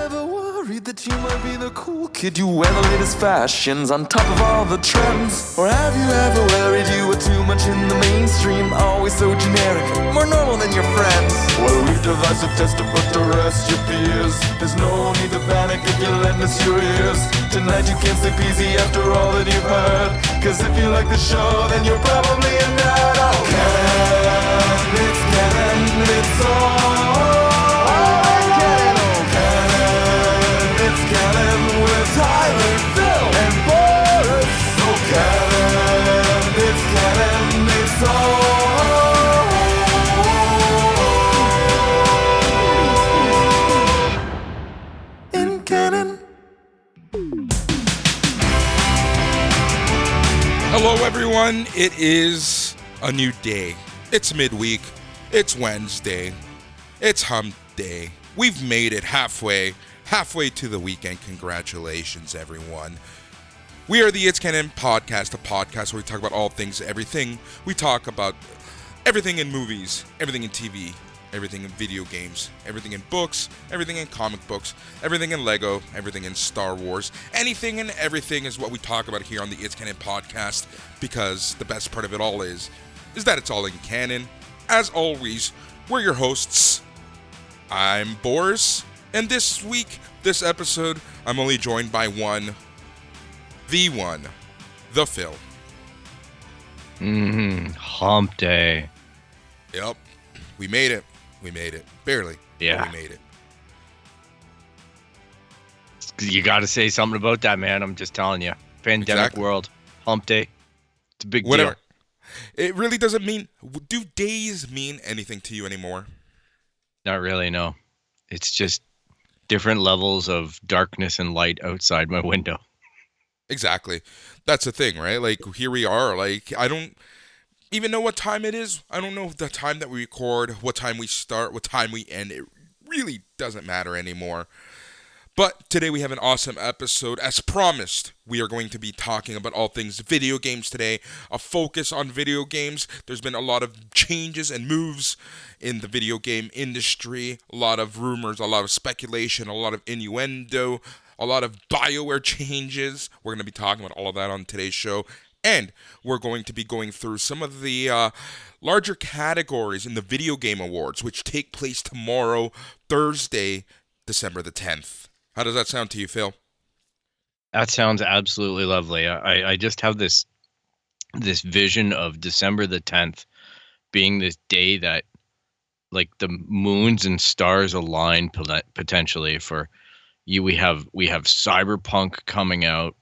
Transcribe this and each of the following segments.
ever worried that you might be the cool kid? You wear the latest fashions on top of all the trends. Or have you ever worried you were too much in the mainstream? Always so generic, more normal than your friends. Well, we've devised a test to put to rest your fears. There's no need to panic if you lend us your ears. Tonight you can't sleep easy after all that you've heard. Cause if you like the show, then you're probably a nerd. Oh, Canon, it's Canon, it's all. With Tyler, Phil, and Boris. So Canon, it's all in Canon. Hello everyone, it is a new day. It's midweek, it's Wednesday, it's hump day. We've made it halfway to the weekend. Congratulations, everyone. We are the It's Canon podcast, a podcast where we talk about all things, everything. We talk about everything in movies, everything in TV, everything in video games, everything in books, everything in comic books, everything in Lego, everything in Star Wars. Anything and everything is what we talk about here on the It's Canon podcast, because the best part of it all is that it's all in canon. As always, we're your hosts. I'm Boris. And this week, this episode, I'm only joined by the Phil. Hump day. Yep, we made it. Barely. Yeah. But we made it. You got to say something about that, man. I'm just telling you. Pandemic world. Hump day. It's a big Whatever. deal. It really doesn't mean... Do days mean anything to you anymore? Not really, no. It's just different levels of darkness and light outside my window. Exactly. That's the thing, right? Like, here we are. Like, I don't even know what time it is. I don't know the time that we record, what time we start, what time we end. It really doesn't matter anymore. But today we have an awesome episode. As promised, we are going to be talking about all things video games today. A focus on video games. There's been a lot of changes and moves in the video game industry. A lot of rumors, a lot of speculation, a lot of innuendo, a lot of BioWare changes. We're going to be talking about all of that on today's show. And we're going to be going through some of the larger categories in the Video Game Awards, which take place tomorrow, Thursday, December the 10th. How does that sound to you, Phil? That sounds absolutely lovely. I just have this vision of December the 10th being this day that, like, the moons and stars align potentially for you. We have Cyberpunk coming out.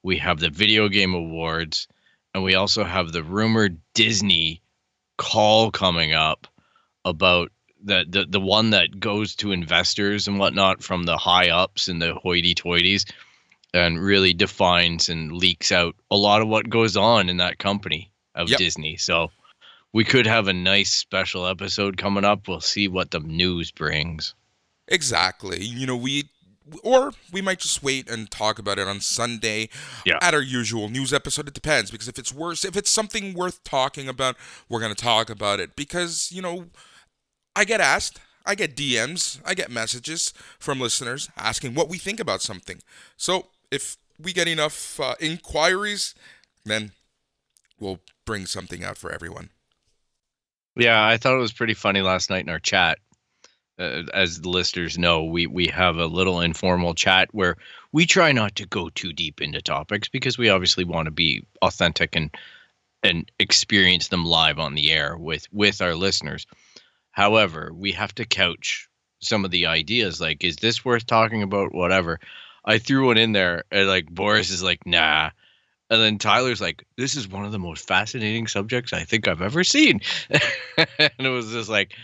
We have the Video Game Awards, and we also have the rumored Disney call coming up about the one that goes to investors and whatnot from the high ups and the hoity-toities, and really defines and leaks out a lot of what goes on in that company of Disney. So we could have a nice special episode coming up. We'll see what the news brings. Exactly. You know, we might just wait and talk about it on Sunday at our usual news episode. It depends, because if it's something worth talking about, we're going to talk about it. Because, you know, I get asked, I get DMs, I get messages from listeners asking what we think about something. So if we get enough inquiries, then we'll bring something out for everyone. Yeah, I thought it was pretty funny last night in our chat. As the listeners know, we have a little informal chat where we try not to go too deep into topics because we obviously want to be authentic and experience them live on the air with our listeners. However, we have to couch some of the ideas, like, is this worth talking about? Whatever. I threw one in there, and like Boris is like, nah. And then Tyler's like, this is one of the most fascinating subjects I think I've ever seen. And it was just like,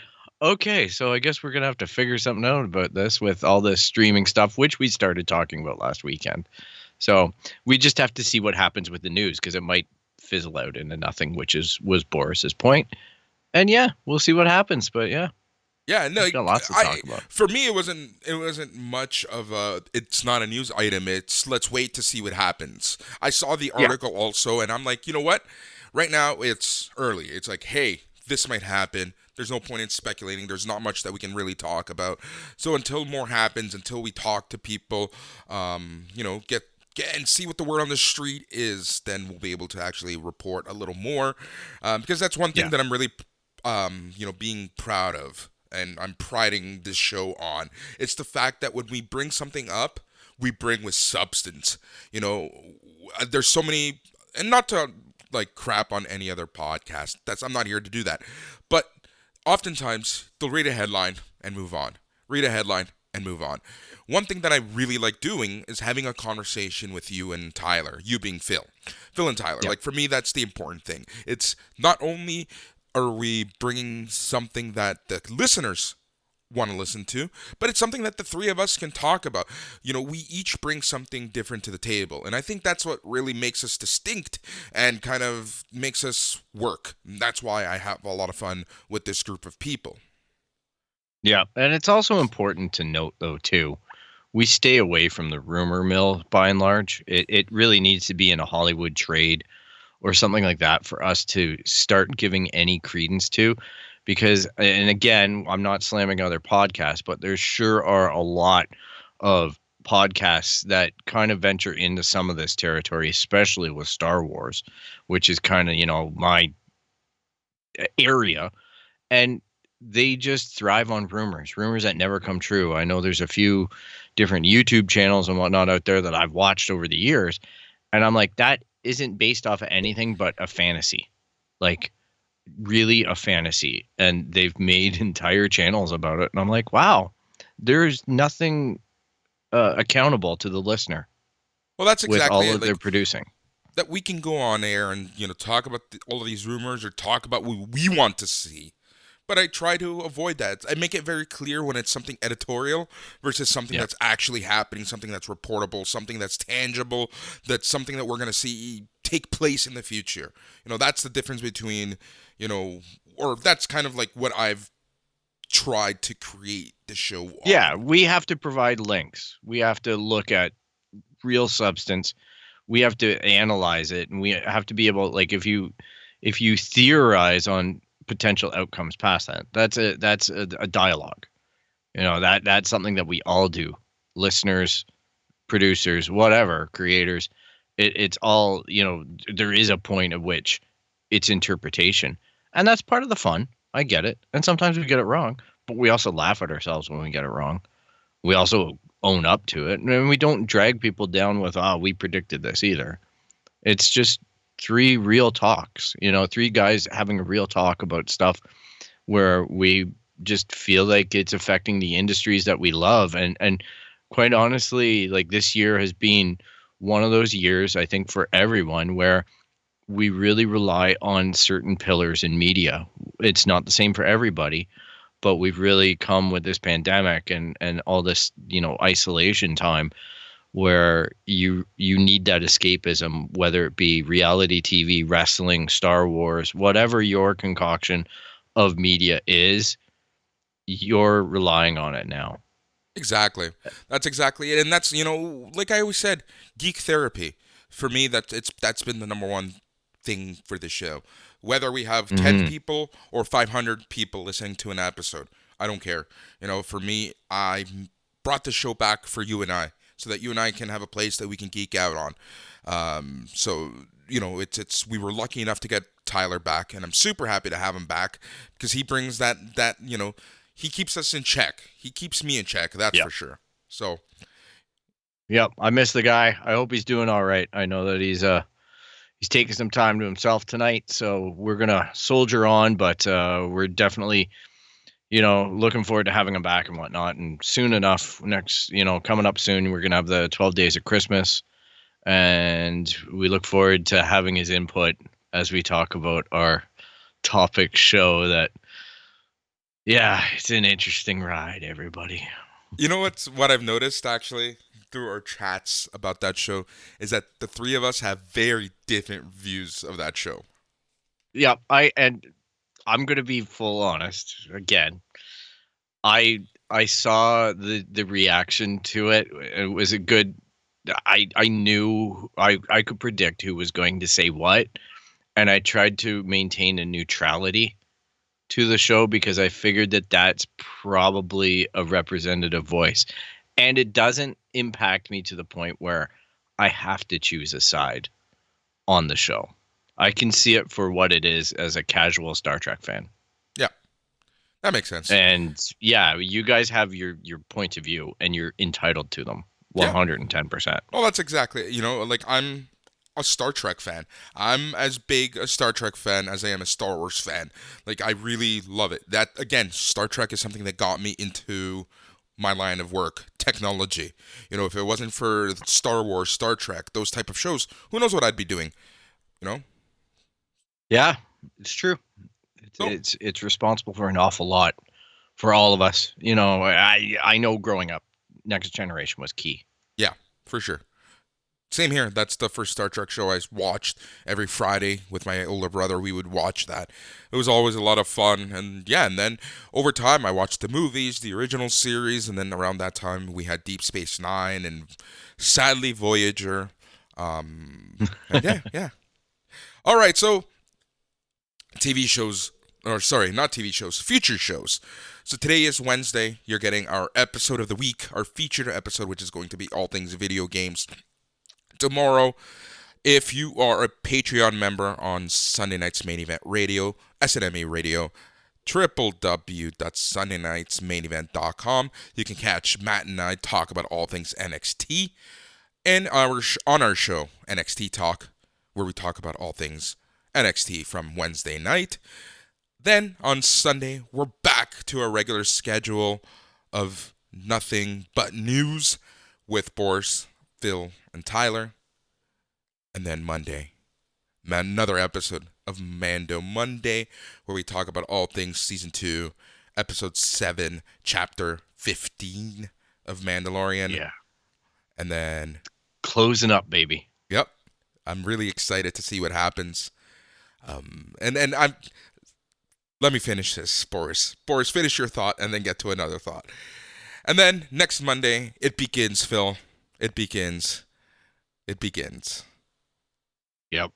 okay, so I guess we're going to have to figure something out about this with all this streaming stuff, which we started talking about last weekend. So we just have to see what happens with the news, because it might fizzle out into nothing, which was Boris's point. And yeah, we'll see what happens. But yeah, no, got lots to talk about. For me, it wasn't much of a. It's not a news item. It's let's wait to see what happens. I saw the article also, and I'm like, you know what? Right now, it's early. It's like, hey, this might happen. There's no point in speculating. There's not much that we can really talk about. So until more happens, until we talk to people, get and see what the word on the street is, then we'll be able to actually report a little more. Because that's one thing that I'm really, being proud of, and I'm priding this show on. It's the fact that when we bring something up, we bring with substance. There's so many, and not to like crap on any other podcast. I'm not here to do that. But oftentimes they'll read a headline and move on. Read a headline and move on. One thing that I really like doing is having a conversation with you and Tyler, you being Phil and Tyler. Like, for me, that's the important thing. It's not only are we bringing something that the listeners want to listen to, but it's something that the three of us can talk about. We each bring something different to the table, and I think that's what really makes us distinct and kind of makes us work. And that's why I have a lot of fun with this group of people. Yeah, and it's also important to note, though, too, we stay away from the rumor mill by and large. It really needs to be in a Hollywood trade or something like that for us to start giving any credence to. Because, and again, I'm not slamming other podcasts, but there sure are a lot of podcasts that kind of venture into some of this territory, especially with Star Wars, which is kind of, my area. And they just thrive on rumors that never come true. I know there's a few different YouTube channels and whatnot out there that I've watched over the years. And I'm like, that isn't based off of anything but a fantasy. Like, really a fantasy. And they've made entire channels about it. And I'm like, wow, there's nothing accountable to the listener. Well, that's exactly with all that they're producing. That we can go on air and, talk about all of these rumors or talk about what we want to see. But I try to avoid that. I make it very clear when it's something editorial versus something that's actually happening, something that's reportable, something that's tangible, that's something that we're going to see take place in the future. That's the difference between, or that's kind of like what I've tried to create the show on. Yeah, we have to provide links. We have to look at real substance. We have to analyze it, and we have to be able, like, if you theorize on potential outcomes past that's a dialogue. That's something that we all do. Listeners, producers, whatever, creators. It's all, there is a point at which it's interpretation, and that's part of the fun. I get it, and sometimes we get it wrong, but we also laugh at ourselves when we get it wrong. We also own up to it, and we don't drag people down with, we predicted this either. It's just three real talks, three guys having a real talk about stuff where we just feel like it's affecting the industries that we love. And quite honestly, like, this year has been one of those years, I think, for everyone, where we really rely on certain pillars in media. It's not the same for everybody, but we've really come with this pandemic and all this, isolation time, where you need that escapism, whether it be reality TV, wrestling, Star Wars, whatever your concoction of media is, you're relying on it now. Exactly. That's exactly it. And that's, like I always said, geek therapy. For me, that's been the number one thing for the show. Whether we have 10 people or 500 people listening to an episode, I don't care. For me, I brought the show back for you and I, so that you and I can have a place that we can geek out on. So, we were lucky enough to get Tyler back, and I'm super happy to have him back, because he brings that, he keeps us in check. He keeps me in check, that's for sure. So. Yep, I miss the guy. I hope he's doing all right. I know that he's taking some time to himself tonight, so we're going to soldier on, but we're definitely, looking forward to having him back and whatnot. And soon enough, coming up soon, we're going to have the 12 Days of Christmas, and we look forward to having his input as we talk about our topic show that, it's an interesting ride, everybody. What I've noticed, actually, through our chats about that show, is that the three of us have very different views of that show. Yeah, I'm going to be full honest again. I saw the reaction to it. It was a good. I knew I could predict who was going to say what, and I tried to maintain a neutrality to the show because I figured that that's probably a representative voice. And it doesn't impact me to the point where I have to choose a side on the show. I can see it for what it is as a casual Star Trek fan. Yeah, that makes sense. And yeah, you guys have your point of view and you're entitled to them 110%. Well, that's exactly, like I'm a Star Trek fan. I'm as big a Star Trek fan as I am a Star Wars fan. Like, I really love it. That, again, Star Trek is something that got me into my line of work, technology. If it wasn't for Star Wars, Star Trek, those type of shows, who knows what I'd be doing, Yeah, it's true. It's responsible for an awful lot for all of us. I know growing up, Next Generation was key. Yeah, for sure. Same here. That's the first Star Trek show I watched every Friday with my older brother. We would watch that. It was always a lot of fun. And then over time I watched the movies, the original series, and then around that time we had Deep Space Nine and sadly Voyager. And yeah. All right, so TV shows, or sorry, not TV shows, future shows. So today is Wednesday. You're getting our episode of the week, our featured episode, which is going to be all things video games. Tomorrow, if you are a Patreon member on Sunday Night's Main Event Radio, SNME Radio, www.sundaynightsmainevent.com, you can catch Matt and I talk about all things NXT, and on our show, NXT Talk, where we talk about all things NXT from Wednesday night. Then on Sunday, we're back to our regular schedule of nothing but news with Boris, Phil, and Tyler. And then Monday, another episode of Mando Monday, where we talk about all things Season 2, Episode 7, Chapter 15 of Mandalorian. Yeah. And then... closing up, baby. Yep. I'm really excited to see what happens. And I'm... Let me finish this, Boris. Boris, finish your thought and then get to another thought. And then next Monday, it begins, Phil. It begins. Yep.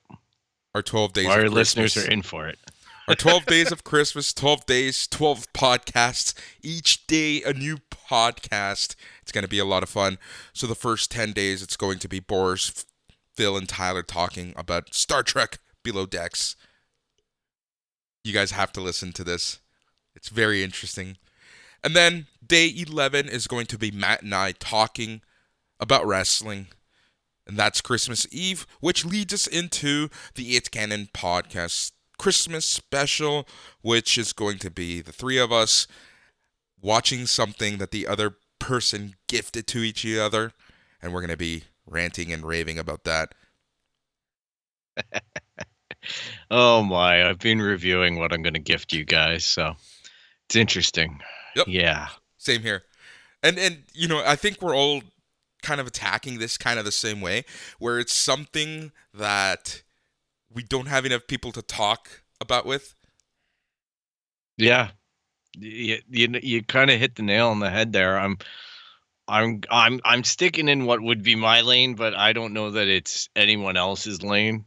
Our 12 days Our of listeners Christmas. are in for it. Our 12 days of Christmas, 12 days, 12 podcasts. Each day a new podcast. It's going to be a lot of fun. So the first 10 days, it's going to be Boris, Phil, and Tyler talking about Star Trek Below Decks. You guys have to listen to this. It's very interesting. And then day 11 is going to be Matt and I talking about wrestling. And that's Christmas Eve, which leads us into the It's Canon podcast Christmas special, which is going to be the three of us watching something that the other person gifted to each other. And we're going to be ranting and raving about that. Oh my, I've been reviewing what I'm going to gift you guys, so it's interesting. Yep. Yeah. Same here. And I think we're all kind of attacking this kind of the same way, where it's something that we don't have enough people to talk about with. Yeah. You kind of hit the nail on the head there. I'm sticking in what would be my lane, but I don't know that it's anyone else's lane.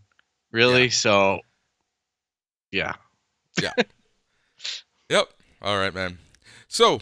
Really? Yeah. So, yeah. Yeah. Yep. All right, man. So,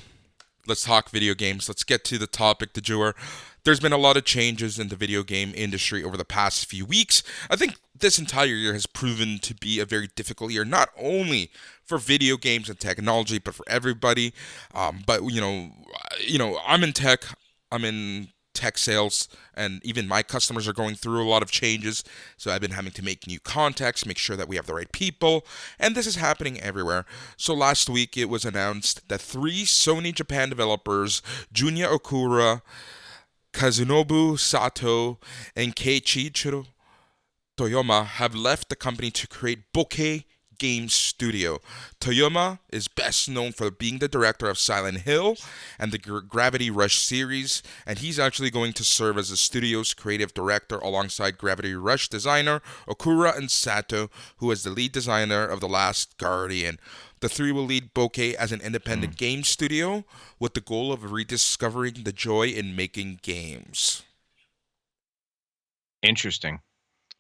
let's talk video games. Let's get to the topic du jour. There's been a lot of changes in the video game industry over the past few weeks. I think this entire year has proven to be a very difficult year, not only for video games and technology, but for everybody. But, I'm in tech. I'm in tech sales, and even my customers are going through a lot of changes, so I've been having to make new contacts, make sure that we have the right people, and this is happening everywhere. So last week it was announced that 3 Sony Japan developers, Junya Okura, Kazunobu Sato, and Keiichiro Toyama, have left the company to create Bokeh Game Studio. Toyama is best known for being the director of Silent Hill and the Gravity Rush series, and he's actually going to serve as the studio's creative director alongside Gravity Rush designer Okura and Sato, who is the lead designer of The Last Guardian. The 3 will lead Bokeh as an independent game studio with the goal of rediscovering the joy in making games. Interesting.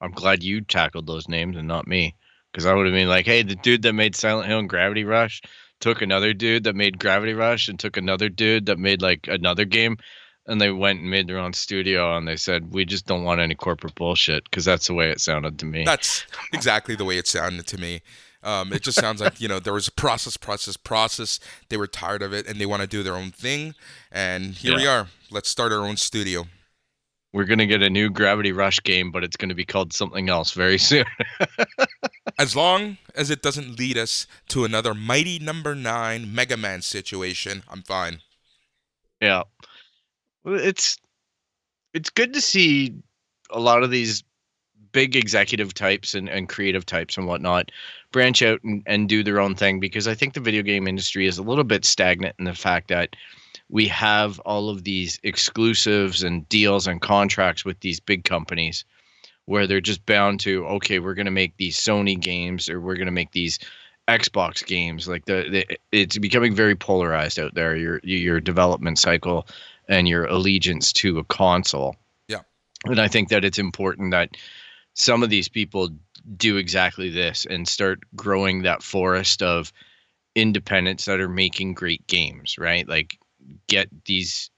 I'm glad you tackled those names and not me. Because I would have been like, hey, the dude that made Silent Hill and Gravity Rush took another dude that made Gravity Rush and took another dude that made like another game, and they went and made their own studio, and they said, we just don't want any corporate bullshit, because that's the way it sounded to me. That's exactly the way it sounded to me. It just sounds like, there was a process. They were tired of it, and they want to do their own thing. And here we are. Let's start our own studio. We're going to get a new Gravity Rush game, but it's going to be called something else very soon. As long as it doesn't lead us to another Mighty Number 9 Mega Man situation, I'm fine. Yeah. It's good to see a lot of these big executive types and creative types and whatnot branch out and do their own thing, because I think the video game industry is a little bit stagnant in the fact that we have all of these exclusives and deals and contracts with these big companies where they're just bound to, okay, we're going to make these Sony games, or we're going to make these Xbox games. Like it's becoming very polarized out there, your development cycle and your allegiance to a console. Yeah. And I think that it's important that some of these people do exactly this and start growing that forest of independents that are making great games, right? Like get these,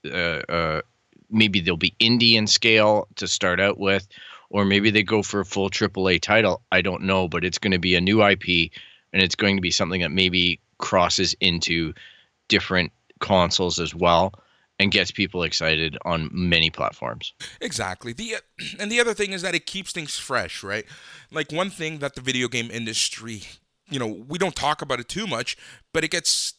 maybe they'll be indie in scale to start out with, or maybe they go for a full AAA title. I don't know, but it's going to be a new IP, and it's going to be something that maybe crosses into different consoles as well, and gets people excited on many platforms. Exactly. And the other thing is that it keeps things fresh, right? Like one thing that the video game industry, we don't talk about it too much, but it gets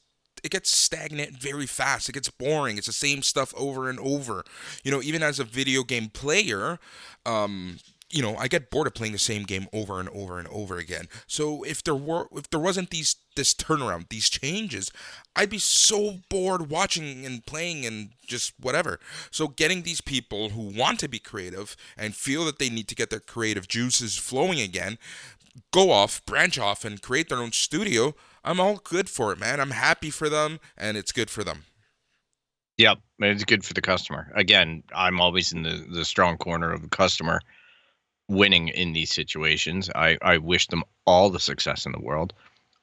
stagnant very fast. It gets boring. It's the same stuff over and over. Even as a video game player, I get bored of playing the same game over and over and over again. So if there wasn't this turnaround, these changes, I'd be so bored watching and playing and just whatever. So getting these people who want to be creative and feel that they need to get their creative juices flowing again, go off, branch off, and create their own studio, I'm all good for it, man. I'm happy for them, and it's good for them. Yep, it's good for the customer. Again, I'm always in the strong corner of the customer winning in these situations. I wish them all the success in the world.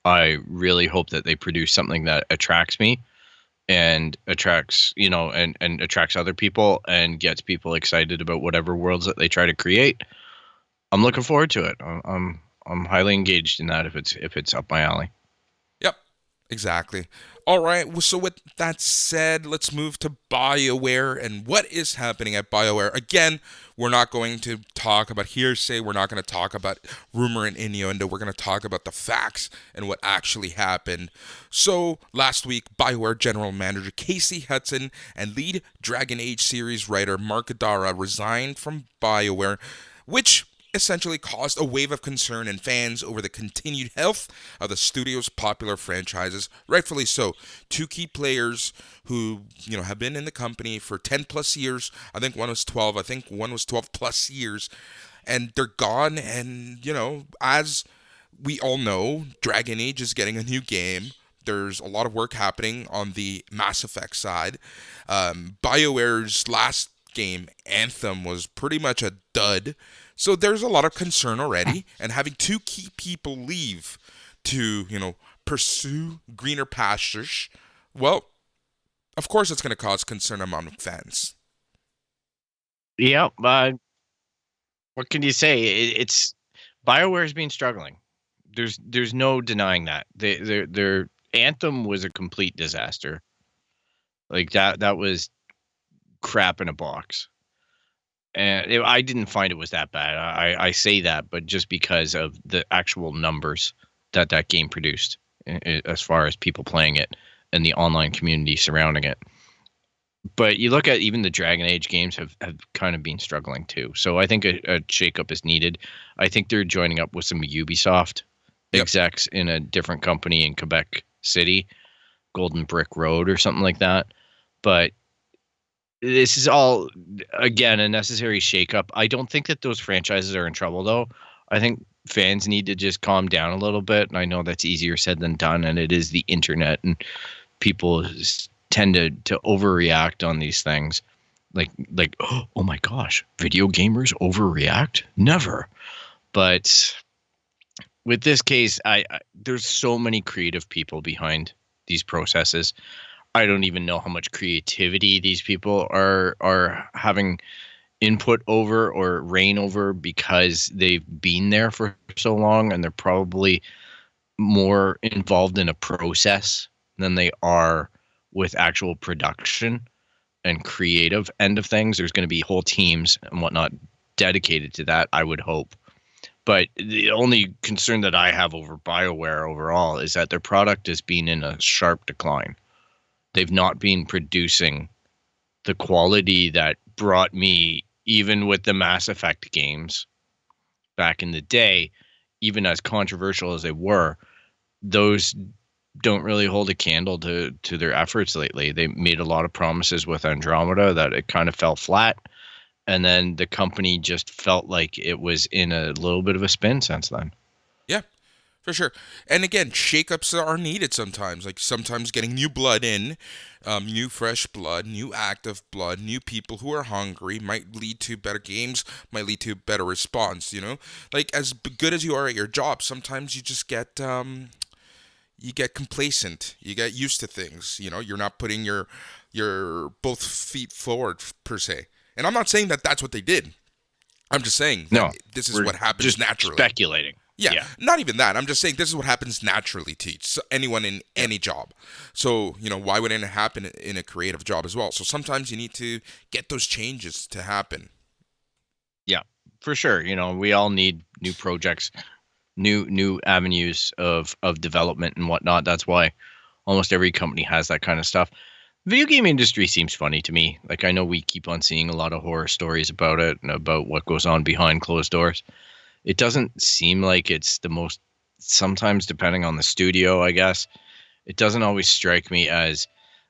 I really hope that they produce something that attracts me and attracts, and attracts other people and gets people excited about whatever worlds that they try to create. I'm looking forward to it. I'm highly engaged in that if it's up my alley. Yep, exactly. All right, so with that said, let's move to BioWare and what is happening at BioWare. Again, we're not going to talk about hearsay. We're not going to talk about rumor and innuendo. We're going to talk about the facts and what actually happened. So, last week, BioWare General Manager Casey Hudson and lead Dragon Age series writer Mark Adara resigned from BioWare, which essentially caused a wave of concern in fans over the continued health of the studio's popular franchises, rightfully so. Two key players who, have been in the company for 10 plus years. I think one was 12. I think one was 12 plus years. And they're gone. And, as we all know, Dragon Age is getting a new game. There's a lot of work happening on the Mass Effect side. BioWare's last game, Anthem, was pretty much a dud. So there's a lot of concern already, and having two key people leave to, pursue greener pastures, well, of course it's going to cause concern among fans. Yeah, what can you say? It's BioWare's been struggling. There's no denying that. Their Anthem was a complete disaster. Like that was crap in a box. And I didn't find it was that bad. I say that, but just because of the actual numbers that game produced, as far as people playing it and the online community surrounding it. But you look at even the Dragon Age games have kind of been struggling too. So I think a shakeup is needed. I think they're joining up with some Ubisoft execs in a different company in Quebec City, Golden Brick Road or something like that. But this is all, again, a necessary shakeup. I don't think that those franchises are in trouble, though. I think fans need to just calm down a little bit. And I know that's easier said than done, and it is the internet, and people tend to overreact on these things. Like, oh my gosh, video gamers overreact? Never. But with this case, I there's so many creative people behind these processes. I don't even know how much creativity these people are having input over or reign over because they've been there for so long, and they're probably more involved in a process than they are with actual production and creative end of things. There's going to be whole teams and whatnot dedicated to that, I would hope. But the only concern that I have over BioWare overall is that their product has been in a sharp decline. They've not been producing the quality that brought me, even with the Mass Effect games back in the day, even as controversial as they were, those don't really hold a candle to their efforts lately. They made a lot of promises with Andromeda that it kind of fell flat. And then the company just felt like it was in a little bit of a spin since then. Yeah, for sure. And again, shakeups are needed sometimes. Like sometimes getting new blood in, new fresh blood, new active blood, new people who are hungry might lead to better games, might lead to better response. Like as good as you are at your job, sometimes you just get you get complacent. You get used to things. You're not putting your both feet forward per se. And I'm not saying that that's what they did. I'm just saying that this is what happens just naturally. Speculating. Yeah, not even that. I'm just saying this is what happens naturally to anyone in any job. So, why wouldn't it happen in a creative job as well? So sometimes you need to get those changes to happen. Yeah, for sure. We all need new projects, new avenues of development and whatnot. That's why almost every company has that kind of stuff. Video game industry seems funny to me. Like, I know we keep on seeing a lot of horror stories about it and about what goes on behind closed doors. It doesn't seem like it's the most, sometimes depending on the studio, I guess, it doesn't always strike me as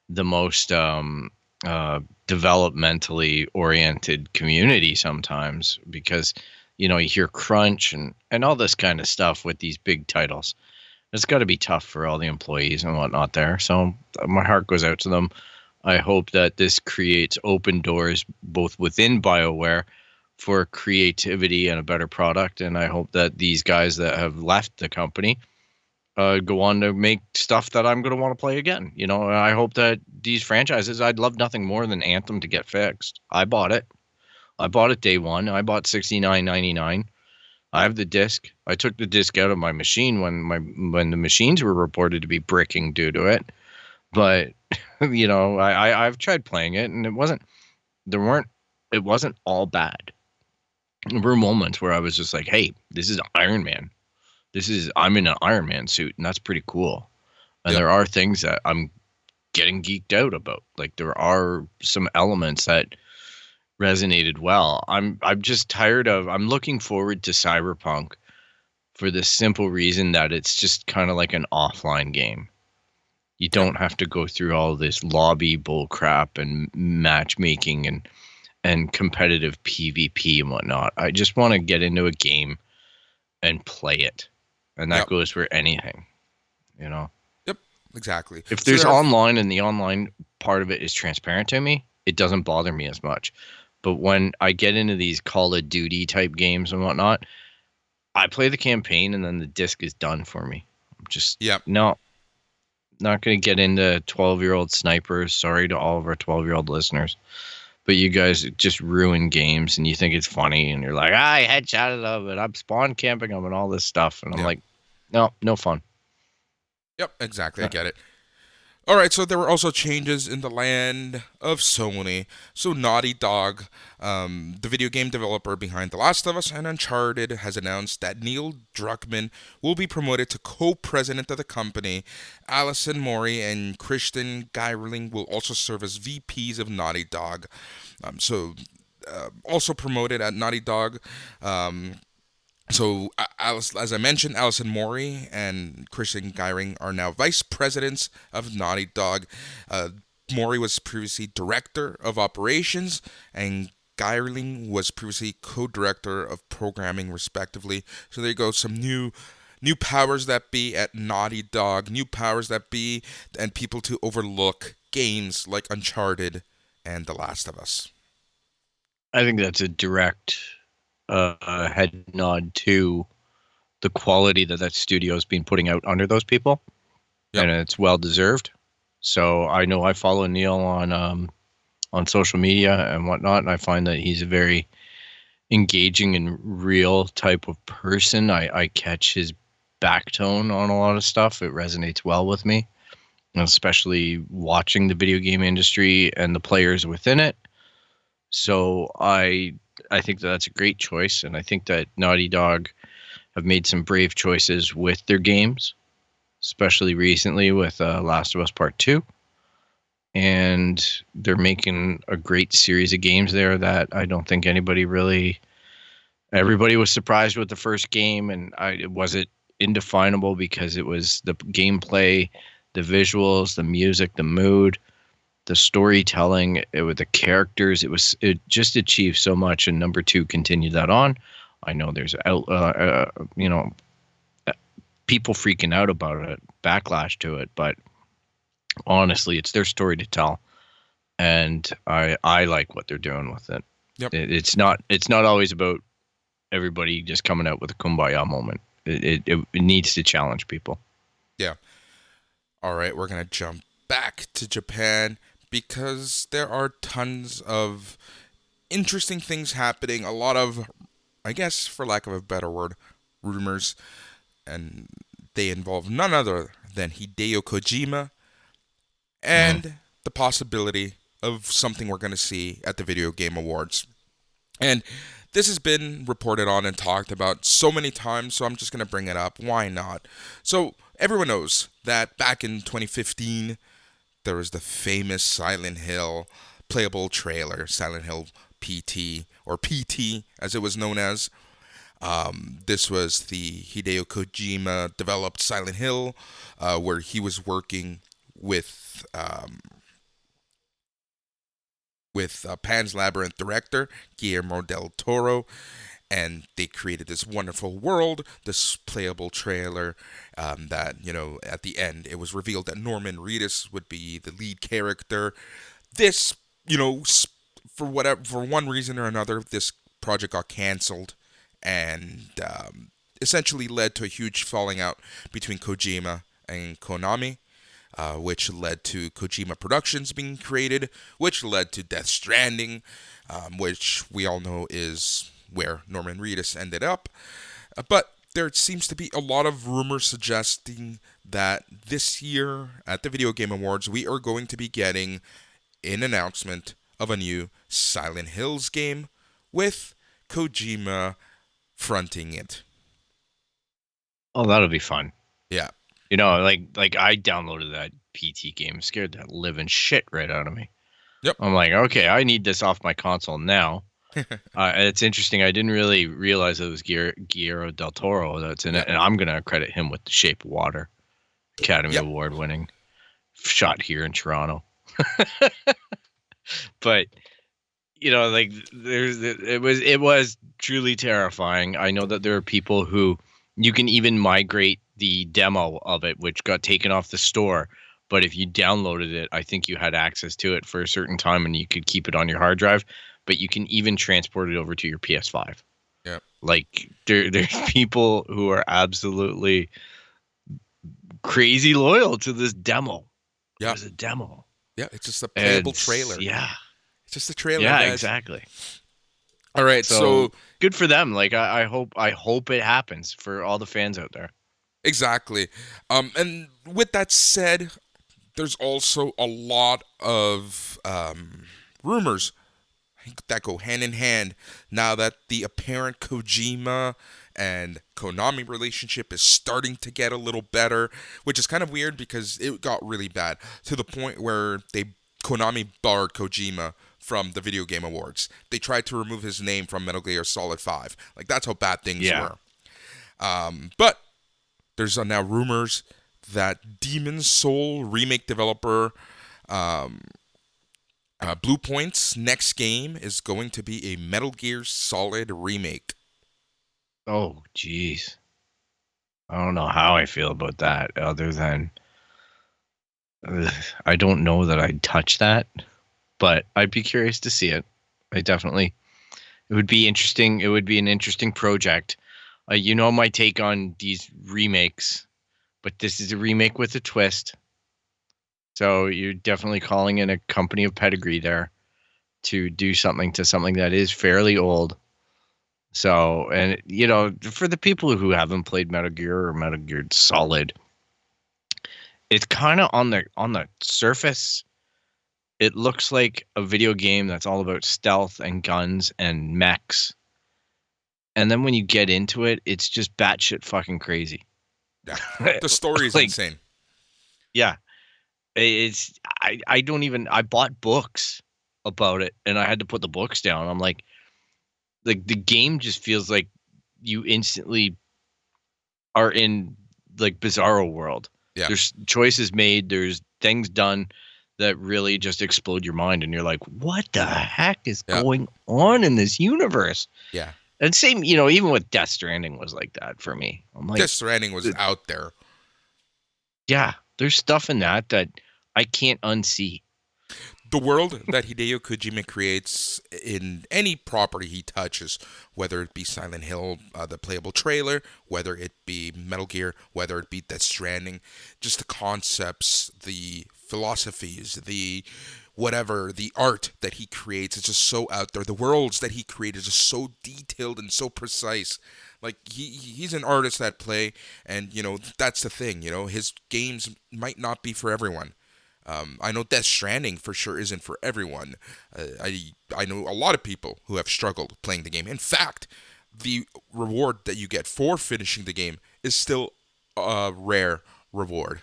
the most developmentally oriented community sometimes, because, you hear crunch and all this kind of stuff with these big titles. It's got to be tough for all the employees and whatnot there. So my heart goes out to them. I hope that this creates open doors both within BioWare for creativity and a better product. And I hope that these guys that have left the company go on to make stuff that I'm going to want to play again. I hope that these franchises, I'd love nothing more than Anthem to get fixed. I bought it. Day one. I bought $69.99. I have the disc. I took the disc out of my machine when the machines were reported to be bricking due to it. But I've tried playing it, and it wasn't all bad. There were moments where I was just like, "Hey, this is Iron Man. I'm in an Iron Man suit, and that's pretty cool." And there are things that I'm getting geeked out about. Like there are some elements that resonated well. I'm just tired of. I'm looking forward to Cyberpunk for the simple reason that it's just kind of like an offline game. You don't have to go through all this lobby bull crap and matchmaking and competitive PvP and whatnot. I just want to get into a game and play it, and that goes for anything. Yep, exactly. If there's online and the online part of it is transparent to me, it doesn't bother me as much. But when I get into these Call of Duty type games and whatnot, I play the campaign and then the disc is done for me. I'm just not going to get into 12-year-old snipers. Sorry to all of our 12-year-old listeners. But you guys just ruin games and you think it's funny and you're like, I headshotted them and I'm spawn camping them and all this stuff. And I'm like, no fun. Yep, exactly. I get it. All right, so there were also changes in the land of Sony. So Naughty Dog, the video game developer behind The Last of Us and Uncharted, has announced that Neil Druckmann will be promoted to co-president of the company. Alison Mori and Christian Geierling will also serve as VPs of Naughty Dog. Also promoted at Naughty Dog. So, as I mentioned, Alison Mori and Christian Geierling are now vice presidents of Naughty Dog. Mori was previously director of operations, and Geierling was previously co-director of programming, respectively. So there you go, some new powers that be at Naughty Dog, new powers that be, and people to overlook games like Uncharted and The Last of Us. I think that's a direct head nod to the quality that studio's been putting out under those people, Yep. and it's well deserved. So I know I follow Neil on social media and whatnot, and I find that he's a very engaging and real type of person. I catch his back tone on a lot of stuff. It resonates well with me, and especially watching the video game industry and the players within it. So I think that's a great choice, and I think that Naughty Dog have made some brave choices with their games, especially recently with Last of Us Part 2. And they're making a great series of games there that I don't think everybody was surprised with the first game, and it wasn't indefinable because it was the gameplay, the visuals, the music, the mood, the storytelling, with the characters. It just achieved so much, and number 2 continued that on. I know there's people freaking out about it, backlash to it, but honestly, it's their story to tell, and I like what they're doing with it. Yep. It's not always about everybody just coming out with a kumbaya moment. It needs to challenge people. Yeah. All right, we're gonna jump back to Japan because there are tons of interesting things happening. A lot of, I guess, for lack of a better word, rumors, and they involve none other than Hideo Kojima and the possibility of something we're going to see at the Video Game Awards. And this has been reported on and talked about so many times, so I'm just going to bring it up. Why not? So everyone knows that back in 2015, there was the famous Silent Hill playable trailer, Silent Hill PT, or PT as it was known as. This was the Hideo Kojima developed Silent Hill, where he was working with Pan's Labyrinth director Guillermo del Toro, and they created this wonderful world, this playable trailer that, at the end it was revealed that Norman Reedus would be the lead character. This, for one reason or another, this project got canceled, and essentially led to a huge falling out between Kojima and Konami, which led to Kojima Productions being created, which led to Death Stranding, which we all know is where Norman Reedus ended up. But there seems to be a lot of rumors suggesting that this year at the Video Game Awards, we are going to be getting an announcement of a new Silent Hills game with Kojima fronting it. Oh, that'll be fun. Yeah. Like I downloaded that PT game, scared the living shit right out of me. Yep. I'm like, okay, I need this off my console now. It's interesting. I didn't really realize it was Guillermo del Toro that's in it, and I'm gonna credit him with The Shape of Water, Academy Award winning, shot here in Toronto. But it was truly terrifying. I know that there are people who you can even migrate the demo of it, which got taken off the store. But if you downloaded it, I think you had access to it for a certain time, and you could keep it on your hard drive. But you can even transport it over to your PS5. Yeah. Like there's people who are absolutely crazy loyal to this demo. Yeah. It was a demo. Yeah, it's just a playable trailer. Yeah. It's just a trailer. Yeah, guys. exactly. All right, so good for them. Like I hope it happens for all the fans out there. Exactly. And with that said, there's also a lot of rumors that go hand in hand now that the apparent Kojima and Konami relationship is starting to get a little better, which is kind of weird because it got really bad to the point where Konami barred Kojima from the Video Game Awards. They tried to remove his name from Metal Gear Solid 5. Like, that's how bad things were. But there's now rumors that Demon's Soul remake developer Bluepoint's next game is going to be a Metal Gear Solid remake. Oh, jeez. I don't know how I feel about that, other than I don't know that I'd touch that, but I'd be curious to see it. It would be interesting. It would be an interesting project. You know my take on these remakes, but this is a remake with a twist. So you're definitely calling in a company of pedigree there to do something to something that is fairly old. So, and you know, for the people who haven't played Metal Gear or Metal Gear Solid, it's kind of on the surface. It looks like a video game that's all about stealth and guns and mechs. And then when you get into it, it's just batshit fucking crazy. Yeah, the story is Like, insane. Yeah. It's I don't even I bought books about it and I had to put the books down. I'm like the game just feels like you instantly are in like Bizarro world. Yeah. There's choices made, there's things done that really just explode your mind and you're like, what the heck is going on in this universe? Yeah. And same, you know, even with Death Stranding was like that for me. I'm like, Death Stranding was out there. Yeah, there's stuff in that I can't unsee. The world that Hideo Kojima creates in any property he touches, whether it be Silent Hill, the playable trailer, whether it be Metal Gear, whether it be Death Stranding, just the concepts, the philosophies, the whatever, the art that he creates is just so out there. The worlds that he created is just so detailed and so precise. Like he's an artist at play, and you know that's the thing. You know his games might not be for everyone. I know Death Stranding for sure isn't for everyone. I know a lot of people who have struggled playing the game. In fact, the reward that you get for finishing the game is still a rare reward.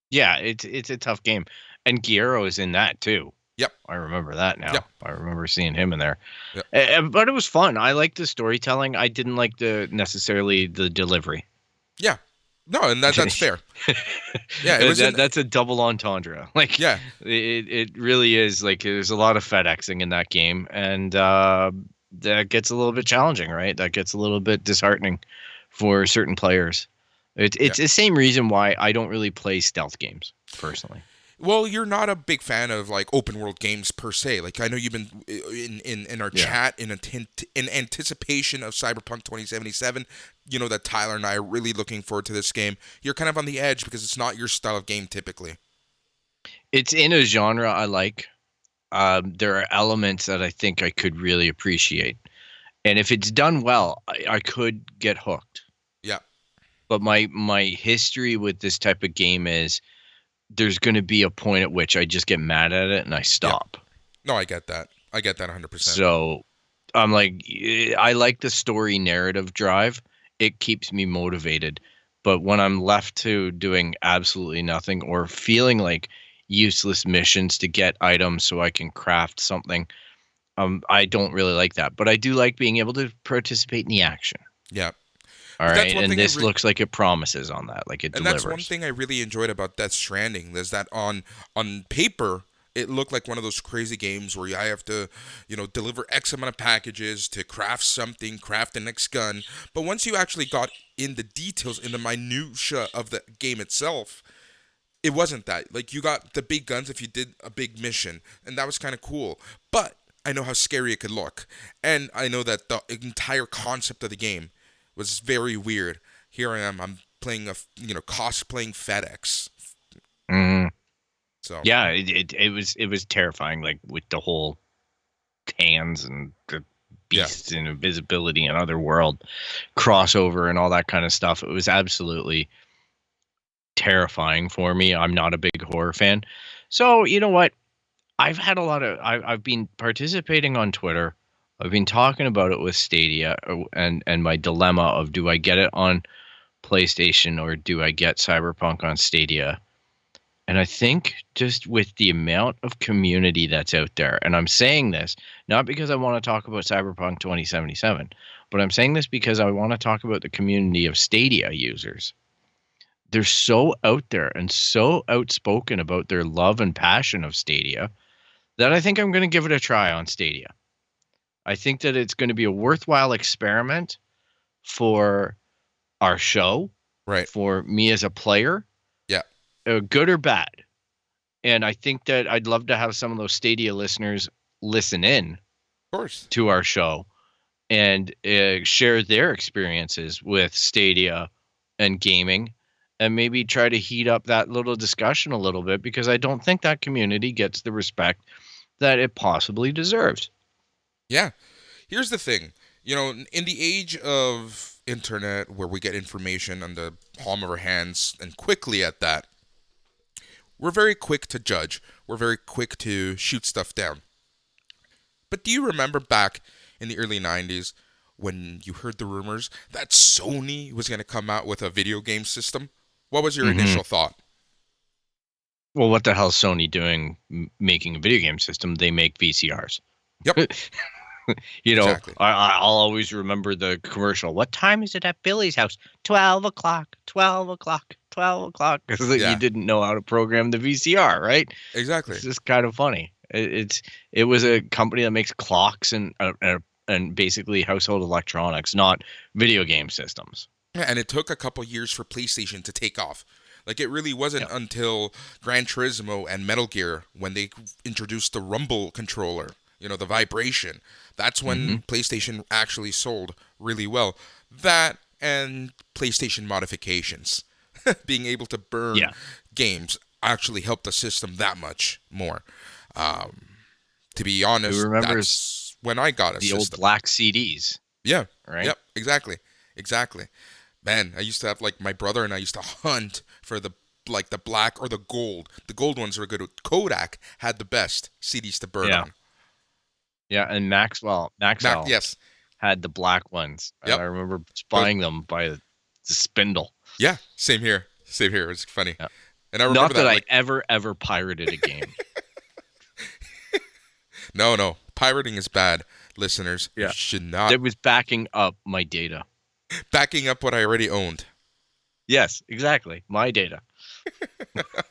Yeah, it's a tough game, and Guillermo is in that too. Yep, I remember that now. Yep. I remember seeing him in there. Yep. But it was fun. I liked the storytelling. I didn't like necessarily the delivery. Yeah. No, and that's fair. Yeah, it was that's a double entendre. Like, yeah, it really is. Like, there's a lot of FedExing in that game, and that gets a little bit challenging, right? That gets a little bit disheartening for certain players. It's the same reason why I don't really play stealth games personally. Well, you're not a big fan of like open world games per se. Like I know you've been in our chat in anticipation of Cyberpunk 2077. You know that Tyler and I are really looking forward to this game. You're kind of on the edge because it's not your style of game typically. It's in a genre I like. There are elements that I think I could really appreciate, and if it's done well, I could get hooked. Yeah. But my history with this type of game is there's going to be a point at which I just get mad at it and I stop. Yeah. No, I get that. I get that 100%. So I'm like, I like the story narrative drive. It keeps me motivated. But when I'm left to doing absolutely nothing or feeling like useless missions to get items so I can craft something, I don't really like that. But I do like being able to participate in the action. Yeah. All right, and this looks like it promises on that, like it delivers. And that's one thing I really enjoyed about Death Stranding is that on paper it looked like one of those crazy games where I have to, you know, deliver X amount of packages to craft something, craft the next gun. But once you actually got in the details, in the minutia of the game itself, it wasn't that. Like you got the big guns if you did a big mission, and that was kind of cool. But I know how scary it could look, and I know that the entire concept of the game was very weird. Here I am. I'm playing cosplaying FedEx. Mm-hmm. So yeah, it was terrifying. Like with the whole hands and the beasts and invisibility and otherworld crossover and all that kind of stuff. It was absolutely terrifying for me. I'm not a big horror fan, so you know what? I've been participating on Twitter. I've been talking about it with Stadia and my dilemma of do I get it on PlayStation or do I get Cyberpunk on Stadia? And I think just with the amount of community that's out there, and I'm saying this not because I want to talk about Cyberpunk 2077, but I'm saying this because I want to talk about the community of Stadia users. They're so out there and so outspoken about their love and passion of Stadia that I think I'm going to give it a try on Stadia. I think that it's going to be a worthwhile experiment for our show, right? For me as a player, good or bad. And I think that I'd love to have some of those Stadia listeners listen in, of course, to our show and share their experiences with Stadia and gaming, and maybe try to heat up that little discussion a little bit, because I don't think that community gets the respect that it possibly deserves. Yeah. Here's the thing. In the age of internet where we get information on the palm of our hands and quickly at that, we're very quick to judge. We're very quick to shoot stuff down. But do you remember back in the early 90s when you heard the rumors that Sony was going to come out with a video game system? What was your initial thought? Well, what the hell is Sony doing making a video game system? They make VCRs. Yep. Exactly. I'll always remember the commercial. What time is it at Billy's house? 12 o'clock, 12 o'clock, 12 o'clock. Because you didn't know how to program the VCR, right? Exactly. It's just kind of funny. It was a company that makes clocks and basically household electronics, not video game systems. Yeah, and it took a couple years for PlayStation to take off. Like, it really wasn't until Gran Turismo and Metal Gear when they introduced the Rumble controller, the vibration. That's when PlayStation actually sold really well. That and PlayStation modifications. Being able to burn games actually helped the system that much more. To be honest, that's when I got a system. The old black CDs. Yeah. Right? Yep, exactly. Man, I used to have, my brother and I used to hunt for the black or the gold. The gold ones were good. Kodak had the best CDs to burn on. Yeah, and Maxell yes, had the black ones. Yep. I remember buying them by the spindle. Yeah, same here. It was funny. Yep. And I remember Not that I ever pirated a game. No. Pirating is bad, listeners. Yeah. You should not. It was backing up my data. Backing up what I already owned. Yes, exactly. My data.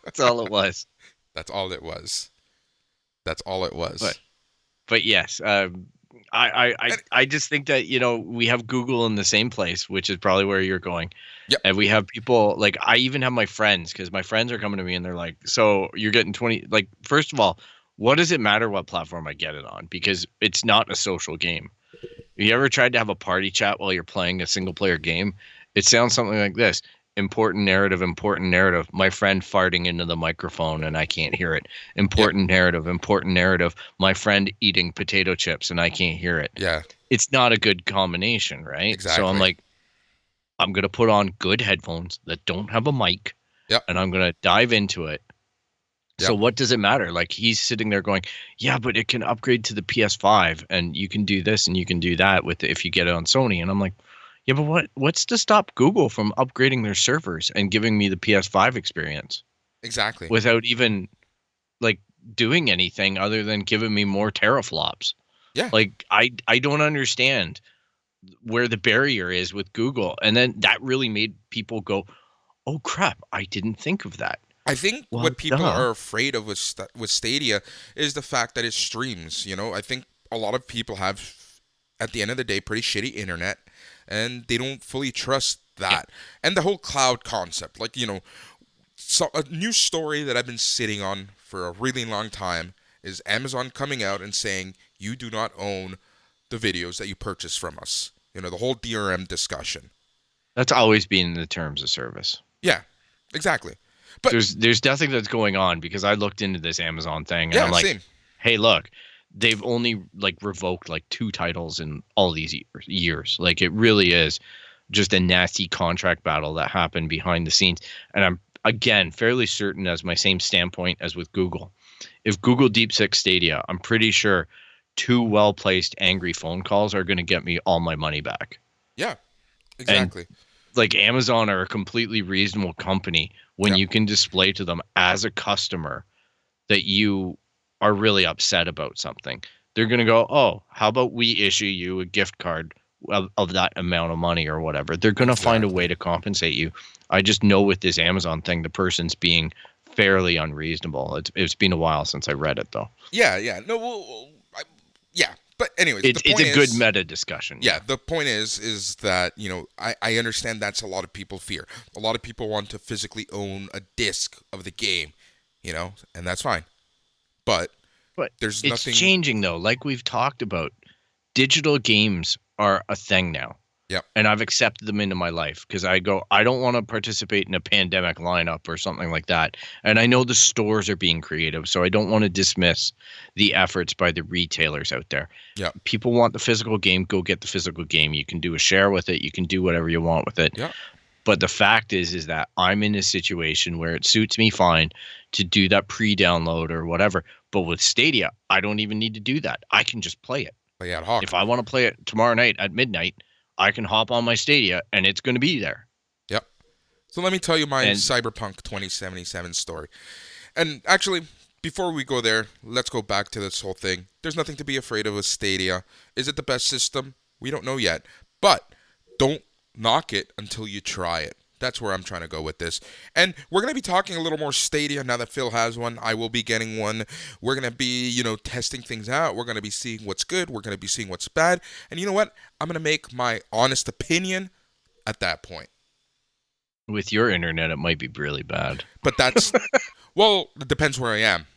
That's all it was. That's all it was. But yes, I just think that, we have Google in the same place, which is probably where you're going. Yep. And we have people, I even have my friends, because my friends are coming to me and they're like, so you're getting 20, first of all, what does it matter what platform I get it on? Because it's not a social game. You ever tried to have a party chat while you're playing a single player game? It sounds something like this. Important narrative. My friend farting into the microphone and I can't hear it. Important narrative. My friend eating potato chips and I can't hear it. Yeah. It's not a good combination, right? Exactly. So I'm like, I'm going to put on good headphones that don't have a mic. Yep. And I'm going to dive into it. Yep. So what does it matter? He's sitting there going, yeah, but it can upgrade to the PS5 and you can do this and you can do that with it if you get it on Sony. And I'm like, yeah, but what's to stop Google from upgrading their servers and giving me the PS5 experience? Exactly. Without even doing anything other than giving me more teraflops. Yeah. I don't understand where the barrier is with Google. And then that really made people go, oh crap, I didn't think of that. I think what people are afraid of with Stadia is the fact that it streams. I think a lot of people have, at the end of the day, pretty shitty internet, and they don't fully trust that. Yeah. And the whole cloud concept, so a new story that I've been sitting on for a really long time is Amazon coming out and saying, you do not own the videos that you purchase from us. The whole DRM discussion. That's always been the terms of service. Yeah, exactly. But there's nothing that's going on, because I looked into this Amazon thing and I'm like, same. Hey, look, they've only revoked 2 titles in all these years. It really is just a nasty contract battle that happened behind the scenes. And I'm, again, fairly certain, as my same standpoint as with Google, if Google DeepSeek Stadia, I'm pretty sure 2 well-placed angry phone calls are going to get me all my money back. Yeah, exactly. And, Amazon are a completely reasonable company when you can display to them as a customer that you are really upset about something. They're going to go, oh, how about we issue you a gift card of that amount of money or whatever. They're going to find a way to compensate you. I just know with this Amazon thing, the person's being fairly unreasonable. It's been a while since I read it, though. Yeah. No, But anyways, it's a good meta discussion. Yeah, the point is that, I understand that's a lot of people fear. A lot of people want to physically own a disc of the game, and that's fine. But there's nothing. It's changing, though. Like we've talked about, digital games are a thing now. Yep. And I've accepted them into my life because I don't want to participate in a pandemic lineup or something like that. And I know the stores are being creative, so I don't want to dismiss the efforts by the retailers out there. Yeah. People want the physical game, go get the physical game. You can do a share with it. You can do whatever you want with it. Yeah. But the fact is that I'm in a situation where it suits me fine to do that pre-download or whatever. But with Stadia, I don't even need to do that. I can just play it. Play ad hoc. If I want to play it tomorrow night at midnight, I can hop on my Stadia and it's going to be there. Yep. So let me tell you my Cyberpunk 2077 story. And actually, before we go there, let's go back to this whole thing. There's nothing to be afraid of with Stadia. Is it the best system? We don't know yet. But don't knock it until you try it. That's where I'm trying to go with this. And we're going to be talking a little more Stadia now that Phil has one. I will be getting one. We're going to be, testing things out. We're going to be seeing what's good. We're going to be seeing what's bad. And you know what? I'm going to make my honest opinion at that point. With your internet, it might be really bad. But that's, well, it depends where I am.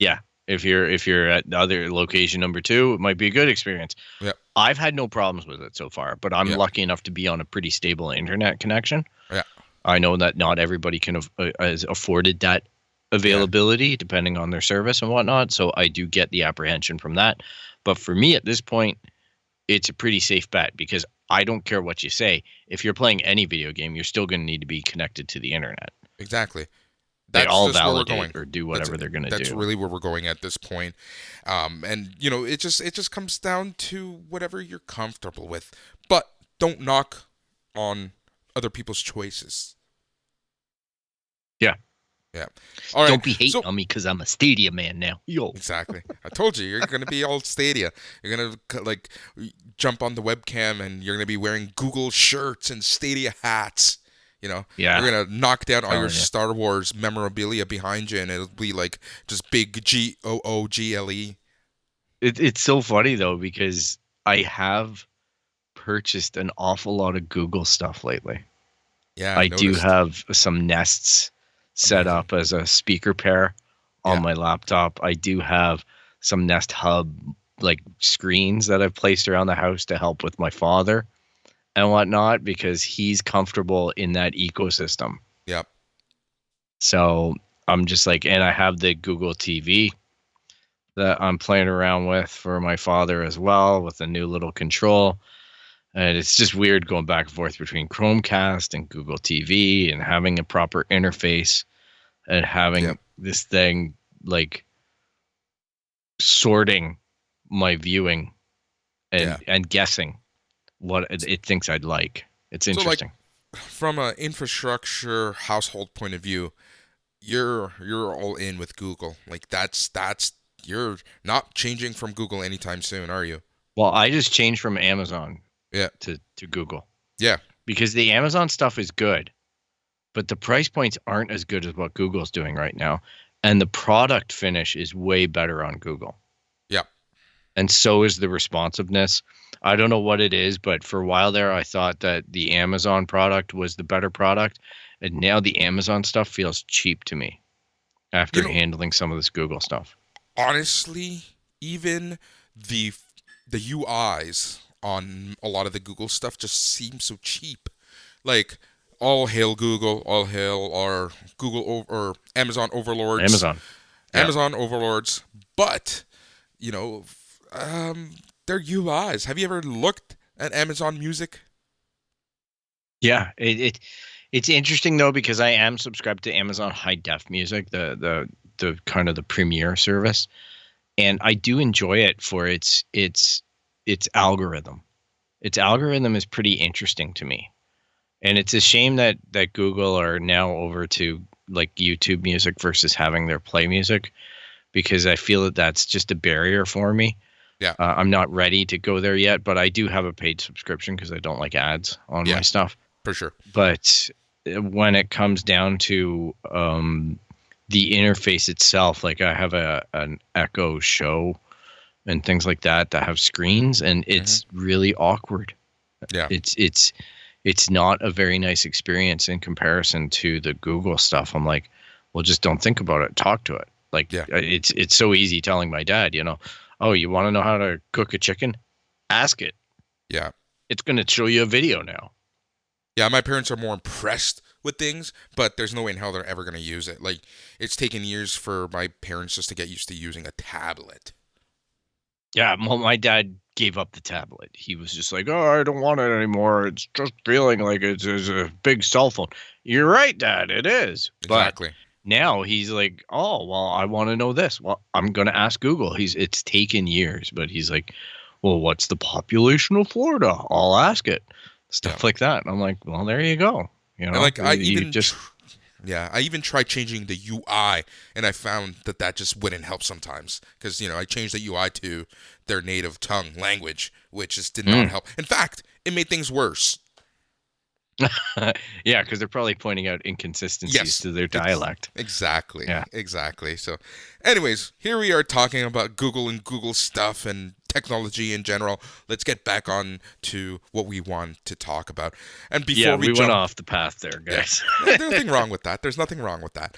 Yeah. If you're at the other location number 2, it might be a good experience. Yep. I've had no problems with it so far, but I'm lucky enough to be on a pretty stable internet connection. Yeah. I know that not everybody can is afforded that availability depending on their service and whatnot. So I do get the apprehension from that. But for me at this point, it's a pretty safe bet because I don't care what you say. If you're playing any video game, you're still going to need to be connected to the internet. Exactly. They all validate or do whatever they're going to do. That's really where we're going at this point. And it just comes down to whatever you're comfortable with. But don't knock on other people's choices. Yeah. Yeah. All right. Don't be hating on me because I'm a Stadia man now. Yo. Exactly. I told you, you're going to be all Stadia. You're going to jump on the webcam and you're going to be wearing Google shirts and Stadia hats. Yeah. You're going to knock down all your Star Wars memorabilia behind you and it'll be like just big GOOGLE. It's so funny though, because I have purchased an awful lot of Google stuff lately. Yeah. I do have some Nests set up as a speaker pair on my laptop. I do have some Nest Hub screens that I've placed around the house to help with my father and whatnot because he's comfortable in that ecosystem. Yep. So I'm just and I have the Google TV that I'm playing around with for my father as well with a new little control. And it's just weird going back and forth between Chromecast and Google TV and having a proper interface and having this thing sorting my viewing and guessing what it thinks I'd like. It's interesting. So from an infrastructure household point of view, you're all in with Google. That's you're not changing from Google anytime soon, are you? Well, I just changed from Amazon to Google. Yeah. Because the Amazon stuff is good, but the price points aren't as good as what Google's doing right now. And the product finish is way better on Google. Yeah. And so is the responsiveness. I don't know what it is, but for a while there, I thought that the Amazon product was the better product. And now the Amazon stuff feels cheap to me after handling some of this Google stuff. Honestly, even the UIs on a lot of the Google stuff just seems so cheap. All hail Google, all hail our Google or Amazon overlords. Amazon overlords. But, their UIs. Have you ever looked at Amazon Music? Yeah, it's interesting though because I am subscribed to Amazon High Def Music, the kind of the premier service, and I do enjoy it for its algorithm. Its algorithm is pretty interesting to me, and it's a shame that Google are now over to YouTube Music versus having their Play Music, because I feel that that's just a barrier for me. Yeah, I'm not ready to go there yet, but I do have a paid subscription because I don't like ads on my stuff. For sure. But when it comes down to the interface itself, I have an Echo Show and things like that have screens, and it's really awkward. Yeah, it's not a very nice experience in comparison to the Google stuff. I'm like, well, just don't think about it. Talk to it. It's so easy telling my dad, oh, you want to know how to cook a chicken? ask it. Yeah. It's going to show you a video now. Yeah, my parents are more impressed with things, but there's no way in hell they're ever going to use it. Like, it's taken years for my parents just to get used to using a tablet. Yeah, well, my dad gave up the tablet. He was just like, oh, I don't want it anymore. It's just feeling like it's a big cell phone. You're right, Dad, it is. Exactly. But now he's like, oh, well, I want to know this. Well, I'm going to ask Google. It's taken years, but he's like, well, what's the population of Florida? I'll ask it. Stuff like that. And I'm like, well, there you go. You know, And like I you even tried changing the UI, and I found that just wouldn't help sometimes because I changed the UI to their native tongue language, which just did not help. In fact, it made things worse. Yeah, because they're probably pointing out inconsistencies to their dialect. Exactly. Yeah. Exactly. So, anyways, here we are talking about Google and Google stuff and technology in general. Let's get back on to what we want to talk about. And before we went off the path there, guys. There's nothing wrong with that. There's nothing wrong with that.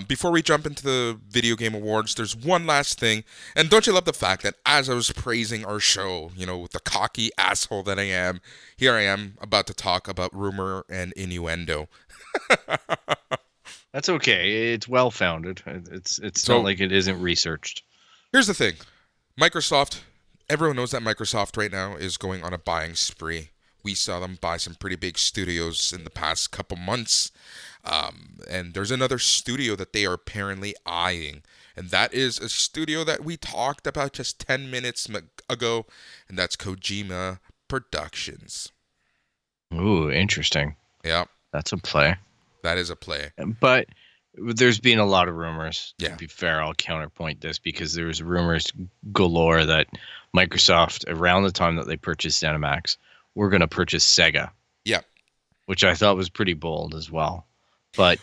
Before we jump into the Video Game Awards, there's one last thing. And don't you love the fact that as I was praising our show, with the cocky asshole that I am, here I am about to talk about rumor and innuendo. That's okay. It's well-founded. It's not like it isn't researched. Here's the thing. Microsoft, everyone knows that Microsoft right now is going on a buying spree. We saw them buy some pretty big studios in the past couple months. And there's another studio that they are apparently eyeing. And that is a studio that we talked about just 10 minutes ago. And that's Kojima Productions. Ooh, interesting. Yeah. That's a play. That is a play. But there's been a lot of rumors. Yeah. To be fair, I'll counterpoint this because there was rumors galore that Microsoft, around the time that they purchased ZeniMax, were going to purchase Sega. Yeah. Which I thought was pretty bold as well. But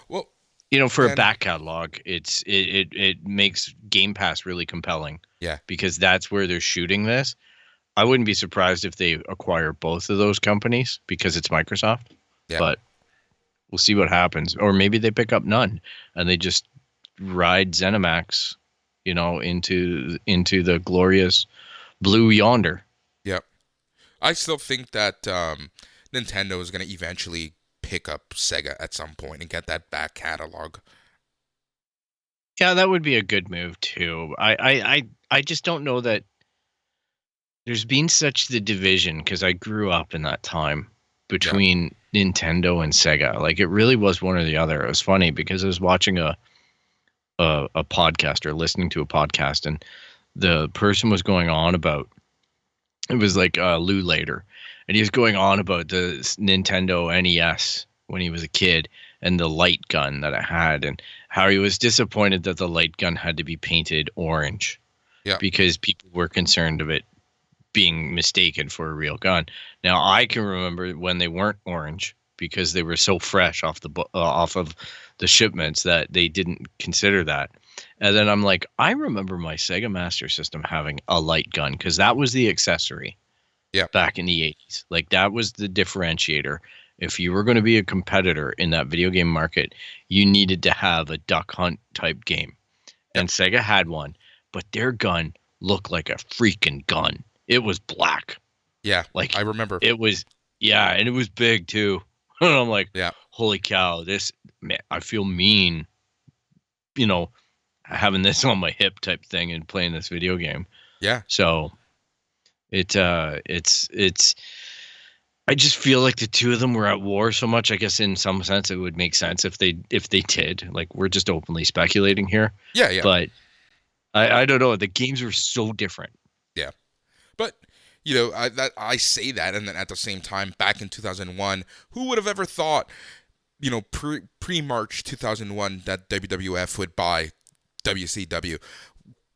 for a back catalog, it makes Game Pass really compelling. Yeah. Because that's where they're shooting this. I wouldn't be surprised if they acquire both of those companies because it's Microsoft. Yeah. But we'll see what happens. Or maybe they pick up none and they just ride ZeniMax, into the glorious blue yonder. Yep. I still think that Nintendo is going to eventually pick up Sega at some point and get that back catalog. Yeah, that would be a good move too. I just don't know that there's been such the division because I grew up in that time between Nintendo and Sega. Like it really was one or the other. It was funny because I was watching a podcast or listening to a podcast, and the person was going on about, it was like Lou Later, and he was going on about the Nintendo NES when he was a kid and the light gun that it had, and how he was disappointed that the light gun had to be painted orange because people were concerned of it being mistaken for a real gun. Now I can remember when they weren't orange because they were so fresh off of the shipments that they didn't consider that. And then I'm like, I remember my Sega Master System having a light gun because that was the accessory. Yeah. Back in the 80s. Like that was the differentiator. If you were going to be a competitor in that video game market, you needed to have a duck hunt type game. And Sega had one, but their gun looked like a freaking gun. It was black. Yeah. Like I remember. It was, and it was big too. And I'm like, holy cow, man, I feel mean, having this on my hip type thing and playing this video game. Yeah. So it's I just feel like the two of them were at war so much. I guess in some sense it would make sense if they did. Like we're just openly speculating here. Yeah, yeah. But I don't know. The games were so different. Yeah. But I say that, and then at the same time, back in 2001, who would have ever thought, pre-March 2001, that WWF would buy WCW,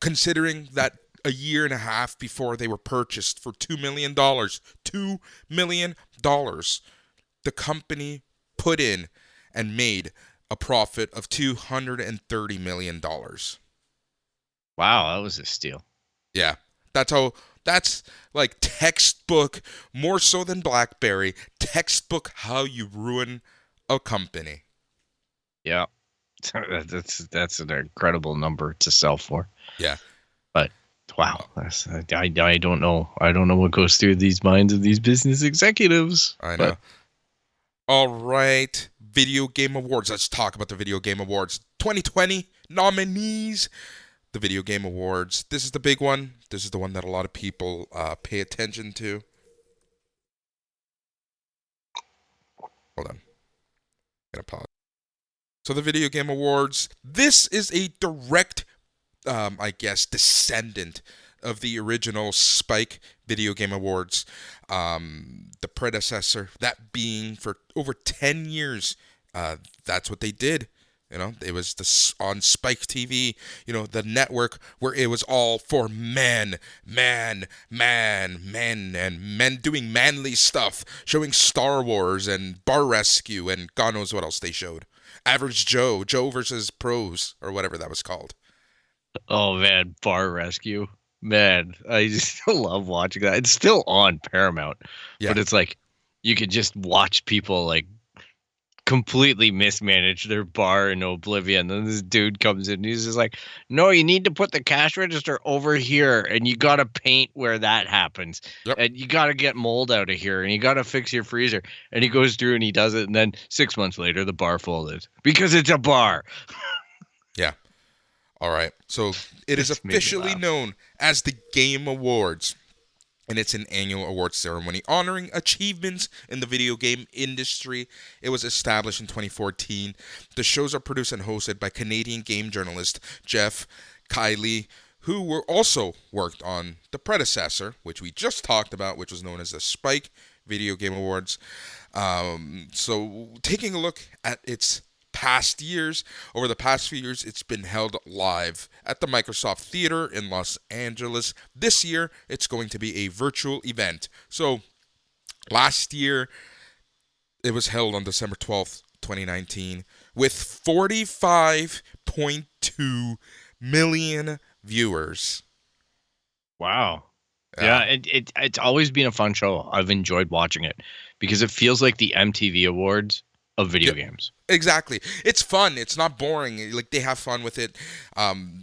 considering that a year and a half before they were purchased for $2 million, $2 million, the company put in and made a profit of $230 million. Wow, that was a steal. Yeah, that's like textbook, more so than BlackBerry, textbook how you ruin a company. Yeah, that's an incredible number to sell for. Yeah. But Wow, I don't know. I don't know what goes through these minds of these business executives. I know. But All right, Video Game Awards. Let's talk about the Video Game Awards 2020 nominees. The Video Game Awards. This is the big one. This is the one that a lot of people pay attention to. Hold on. Gonna pause. So the Video Game Awards. This is a direct, I guess, descendant of the original Spike Video Game Awards. The predecessor, that being for over 10 years. That's what they did. You know, it was on Spike TV, you know, the network where it was all for men, and men doing manly stuff, showing Star Wars and Bar Rescue and God knows what else they showed. Average Joe versus Pros, or whatever that was called. oh man, Bar Rescue. Man, I still love watching that. It's still on Paramount, Yeah. but it's like you could just watch people like completely mismanage their bar in oblivion. Then this dude comes in and he's just like, no, you need to put the cash register over here and you got to paint where that happens. Yep. And you got to get mold out of here and you got to fix your freezer. And he goes through and he does it. And then 6 months later, the bar folded because it's a bar. Yeah. All right. So it is This made me officially laugh. known as the Game Awards. And it's an annual awards ceremony honoring achievements in the video game industry. It was established in 2014. The shows are produced and hosted by Canadian game journalist Jeff Kiley, who were also worked on the predecessor, which we just talked about, which was known as the Spike Video Game Awards. So taking a look at its past years, over the past few years, it's been held live at the Microsoft Theater in Los Angeles. This year, it's going to be a virtual event. So last year, it was held on December 12th, 2019, with 45.2 million viewers. Wow. Yeah, it's always been a fun show. I've enjoyed watching it because it feels like the MTV Awards of video games. Exactly. It's fun. It's not boring. Like, they have fun with it.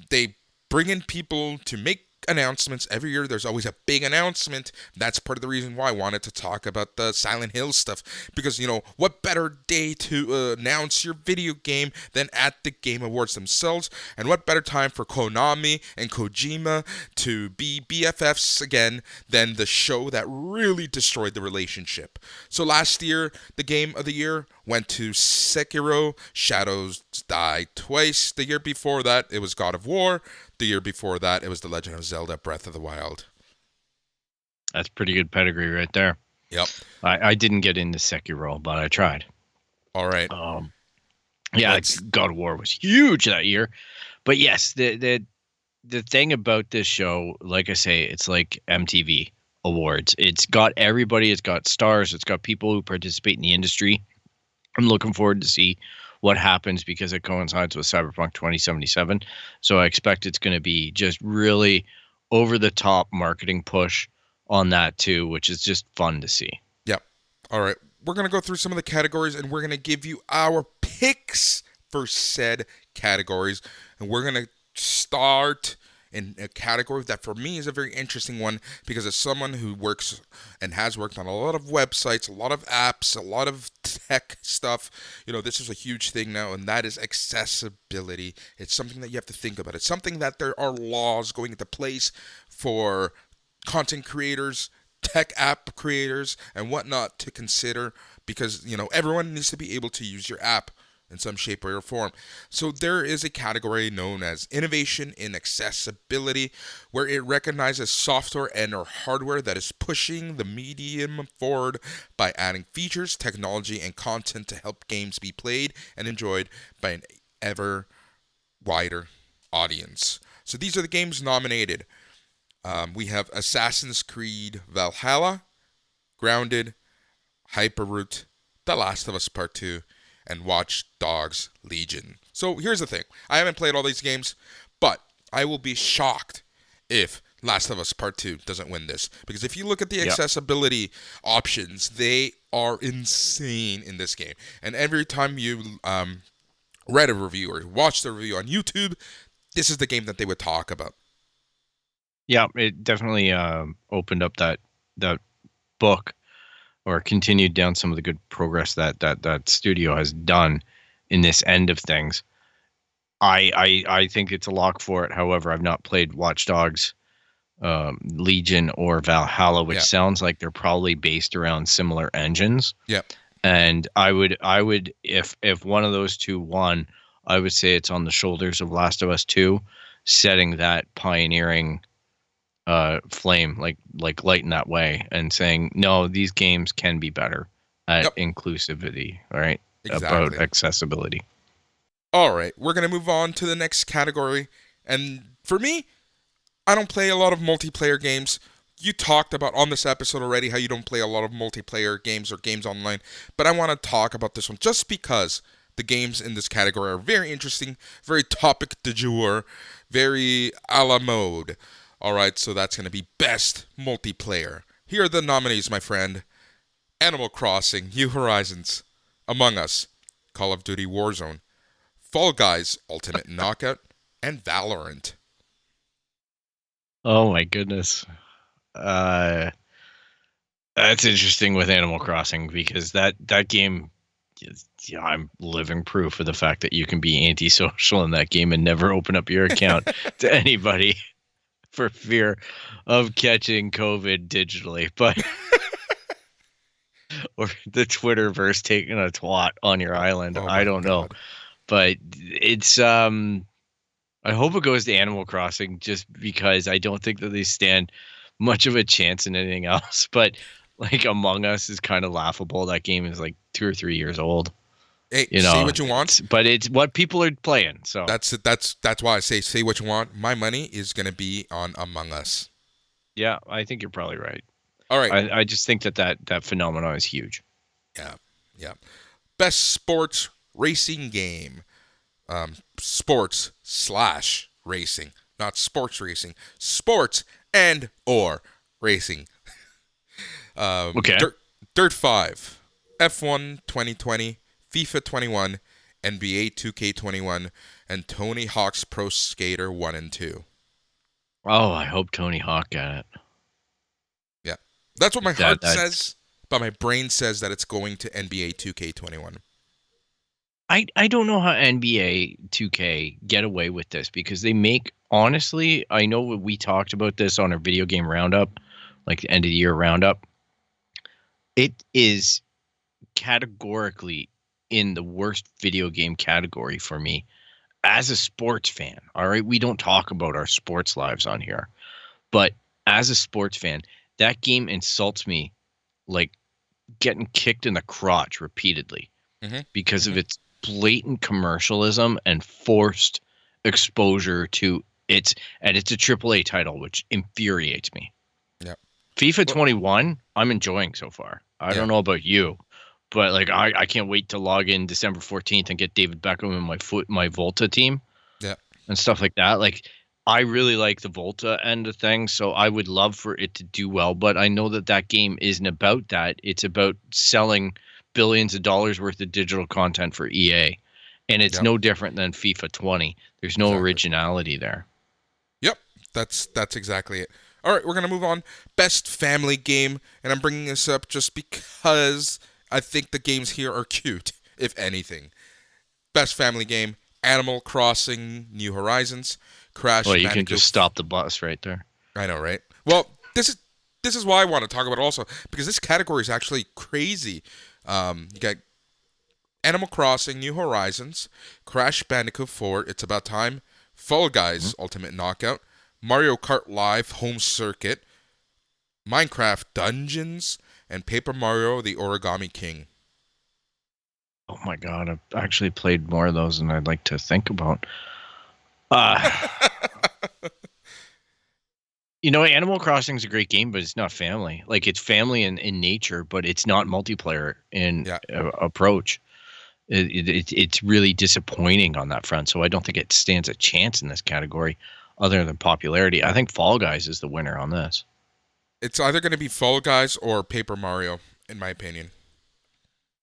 They bring in people to make announcements every year. There's always a big announcement. That's part of the reason why I wanted to talk about the Silent Hill stuff, because, you know, what better day to announce your video game than at the Game Awards themselves, and what better time for Konami and Kojima to be BFFs again than the show that really destroyed the relationship. So last year, the Game of the Year went to Sekiro, Shadows Die Twice. The year before that, it was God of War. The year before that, it was The Legend of Zelda Breath of the Wild. That's pretty good pedigree right there. Yep. I didn't get into Sekiro, but I tried. All right. Yeah, God of War was huge that year. But yes, the thing about this show, like I say, it's like MTV Awards. It's got everybody. It's got stars. It's got people who participate in the industry. I'm looking forward to see what happens because it coincides with Cyberpunk 2077. So I expect it's going to be just really over the top marketing push on that too, which is just fun to see. Yep. All right. We're going to go through some of the categories and we're going to give you our picks for said categories. And we're going to start in a category that for me is a very interesting one because as someone who works and has worked on a lot of websites, a lot of apps, a lot of tech stuff, you know, this is a huge thing now, and that is accessibility. It's something that you have to think about. It's something that there are laws going into place for content creators, tech app creators, and whatnot to consider because, you know, everyone needs to be able to use your app in some shape or form. So there is a category known as innovation in accessibility, where it recognizes software and or hardware that is pushing the medium forward by adding features, technology, and content to help games be played and enjoyed by an ever wider audience. So these are the games nominated. We have Assassin's Creed Valhalla, Grounded, Hyperroot, The Last of Us Part 2, and Watch Dogs Legion. So here's the thing. I haven't played all these games, but I will be shocked if Last of Us Part 2 doesn't win this. Because if you look at the accessibility options, they are insane in this game. And every time you read a review or watched a review on YouTube, this is the game that they would talk about. Yeah, it definitely opened up that book, or continued down some of the good progress that studio has done in this end of things. I think it's a lock for it. However, I've not played Watch Dogs, Legion, or Valhalla, which Yeah. sounds like they're probably based around similar engines. Yeah. And I would if one of those two won, I would say it's on the shoulders of Last of Us 2, setting that pioneering flame, like lighting that way and saying, no, these games can be better at Yep. inclusivity, all right? About Exactly. accessibility. All right, we're going to move on to the next category. And for me, I don't play a lot of multiplayer games. You talked about on this episode already how you don't play a lot of multiplayer games or games online, but I want to talk about this one just because the games in this category are very interesting, very topic du jour, very a la mode. All right, so that's going to be best multiplayer. Here are the nominees, my friend. Animal Crossing, New Horizons, Among Us, Call of Duty Warzone, Fall Guys Ultimate Knockout, and Valorant. Oh my goodness. Uh, that's interesting with Animal Crossing, because that game, yeah, I'm living proof of the fact that you can be antisocial in that game and never open up your account to anybody for fear of catching COVID digitally. But or the Twitterverse taking a twat on your island. Oh I my don't know. god. But it's I hope it goes to Animal Crossing, just because I don't think that they stand much of a chance in anything else. But like Among Us is kind of laughable. That game is like 2 or 3 years old. Hey, You say know, what you want. but it's what people are playing. So That's why I say what you want. My money is gonna be on Among Us. yeah, I think you're probably right. All right. I just think that phenomenon is huge. Yeah. Yeah. Best sports racing game. Sports slash racing, not sports racing. Sports and or racing. Okay. Dirt 5, F1 2020, FIFA 21, NBA 2K21, and Tony Hawk's Pro Skater 1 and 2. Oh, I hope Tony Hawk got it. Yeah. That's what my heart That's says, but my brain says that it's going to NBA 2K21. I don't know how NBA 2K get away with this, because they make, honestly, I know we talked about this on our video game roundup, like the end of the year roundup. It is categorically in the worst video game category for me as a sports fan. All right, we don't talk about our sports lives on here, but as a sports fan, that game insults me like getting kicked in the crotch repeatedly, Mm-hmm. because of Mm-hmm. its blatant commercialism and forced exposure to its, and it's a AAA title, which infuriates me. Yeah. FIFA Well, 21, I'm enjoying so far. I yeah. don't know about you, but like I can't wait to log in December 14th and get David Beckham in my Volta team Yeah. and stuff like that. Like, I really like the Volta end of things, so I would love for it to do well. But I know that game isn't about that. It's about selling billions of dollars worth of digital content for EA, and it's Yep. no different than FIFA 20. There's no Exactly. originality there. Yep, that's exactly it. All right, we're gonna move on. Best family game, and I'm bringing this up just because I think the games here are cute, if anything. Best family game: Animal Crossing, New Horizons, Crash Well, you can Bandicoot. just stop the bus right there. I know, right? Well, this is why I want to talk about it also, because this category is actually crazy. You got Animal Crossing, New Horizons, Crash Bandicoot 4, It's About Time, Fall Guys, Ultimate Knockout, Mario Kart Live Home Circuit, Minecraft Dungeons, and Paper Mario: The Origami King. Oh my god, I've actually played more of those than I'd like to think about. Uh, Animal Crossing is a great game, but it's not family. Like, it's family in nature, but it's not multiplayer in Yeah. approach. It's really disappointing on that front. So I don't think it stands a chance in this category, other than popularity. I think Fall Guys is the winner on this. It's either going to be Fall Guys or Paper Mario, in my opinion.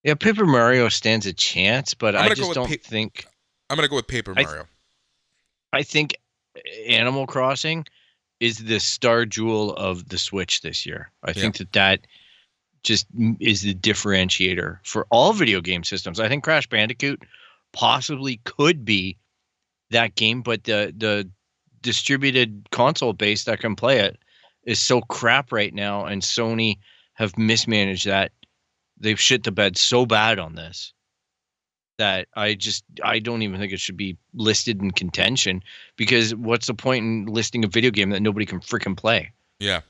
Yeah, Paper Mario stands a chance, but I'm I gonna go just with don't think. I'm going to go with Paper Mario. I think Animal Crossing is the star jewel of the Switch this year. I think that just is the differentiator for all video game systems. I think Crash Bandicoot possibly could be that game, but the distributed console base that can play it is so crap right now, and Sony have mismanaged that. They've shit the bed so bad on this that I don't even think it should be listed in contention, because what's the point in listing a video game that nobody can freaking play? Yeah,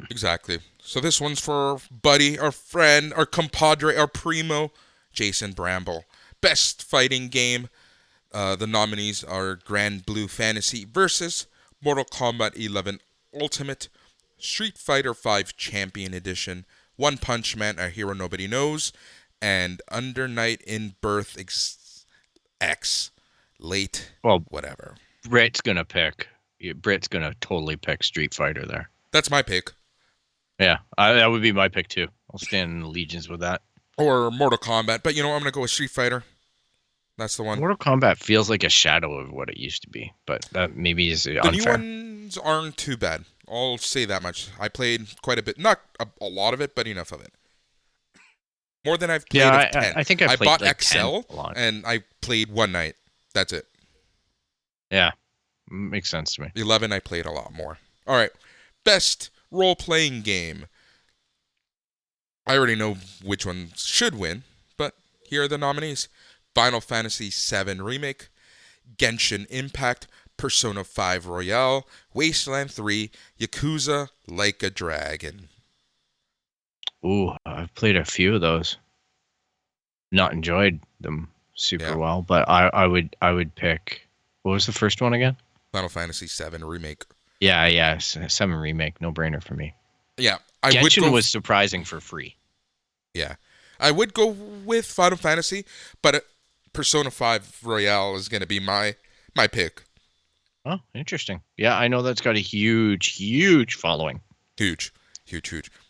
exactly. So this one's for our buddy, our friend, our compadre, our primo, Jason Bramble. Best fighting game. The nominees are Grand Blue Fantasy versus Mortal Kombat 11 Ultimate, Street Fighter V Champion Edition, One Punch Man, A Hero Nobody Knows, and Under Night in Birth X Late, well, whatever. Britt's gonna totally pick Street Fighter there. That's my pick. Yeah, that would be my pick too. I'll stand in allegiance with that. Or Mortal Kombat, but I'm gonna go with Street Fighter. That's the one. Mortal Kombat feels like a shadow of what it used to be, but that maybe is unfair. The new ones aren't too bad. I'll say that much. I played quite a bit, not a lot of it, but enough of it. More than I've played of 10. I think I played bought like XL 10 a lot. and I played one night. That's it. Yeah, makes sense to me. 11, I played a lot more. All right, best role-playing game. I already know which one should win, but here are the nominees. Final Fantasy VII Remake, Genshin Impact, Persona 5 Royale, Wasteland 3, Yakuza Like a Dragon. Ooh, I've played a few of those. Not enjoyed them super well, but I would pick. What was the first one again? Final Fantasy VII Remake. Yeah, 7 Remake, no brainer for me. Yeah, Genshin was surprising for free. Yeah, I would go with Final Fantasy, but Persona 5 Royale is going to be my pick. Oh, interesting. Yeah, I know that's got a huge following. Huge.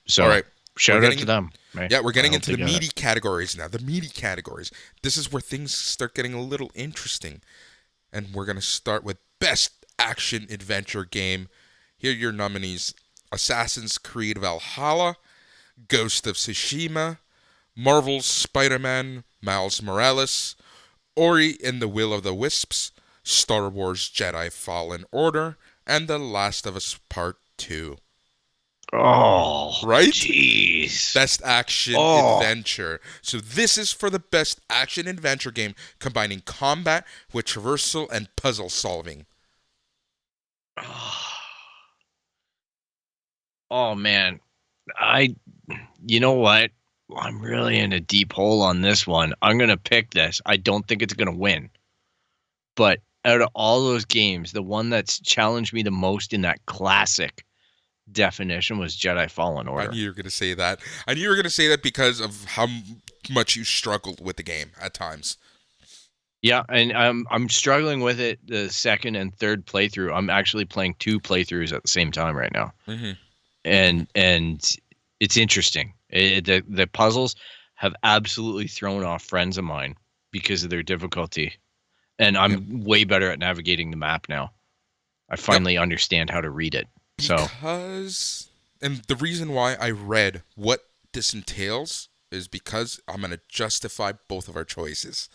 So, all right, shout out to them. Right? Yeah, we're getting into the meaty categories now. The meaty categories. This is where things start getting a little interesting. And we're going to start with Best Action Adventure Game. Here are your nominees. Assassin's Creed Valhalla, Ghost of Tsushima, Marvel's Spider-Man Miles Morales, Ori and the Will of the Wisps, Star Wars Jedi Fallen Order, and The Last of Us Part 2. Oh, right? Jeez. Best Action Adventure. So this is for the Best Action Adventure Game, combining combat with traversal and puzzle solving. Oh, man. You know what? I'm really in a deep hole on this one. I'm going to pick this. I don't think it's going to win. But out of all those games, the one that's challenged me the most in that classic definition was Jedi Fallen Order. I knew you were going to say that. I knew you were going to say that because of how much you struggled with the game at times. Yeah, and I'm struggling with it the second and third playthrough. I'm actually playing 2 playthroughs at the same time right now. Mm-hmm. And it's interesting. The puzzles have absolutely thrown off friends of mine because of their difficulty. And I'm way better at navigating the map now. I finally understand how to read it. And the reason why I read what this entails is because I'm going to justify both of our choices.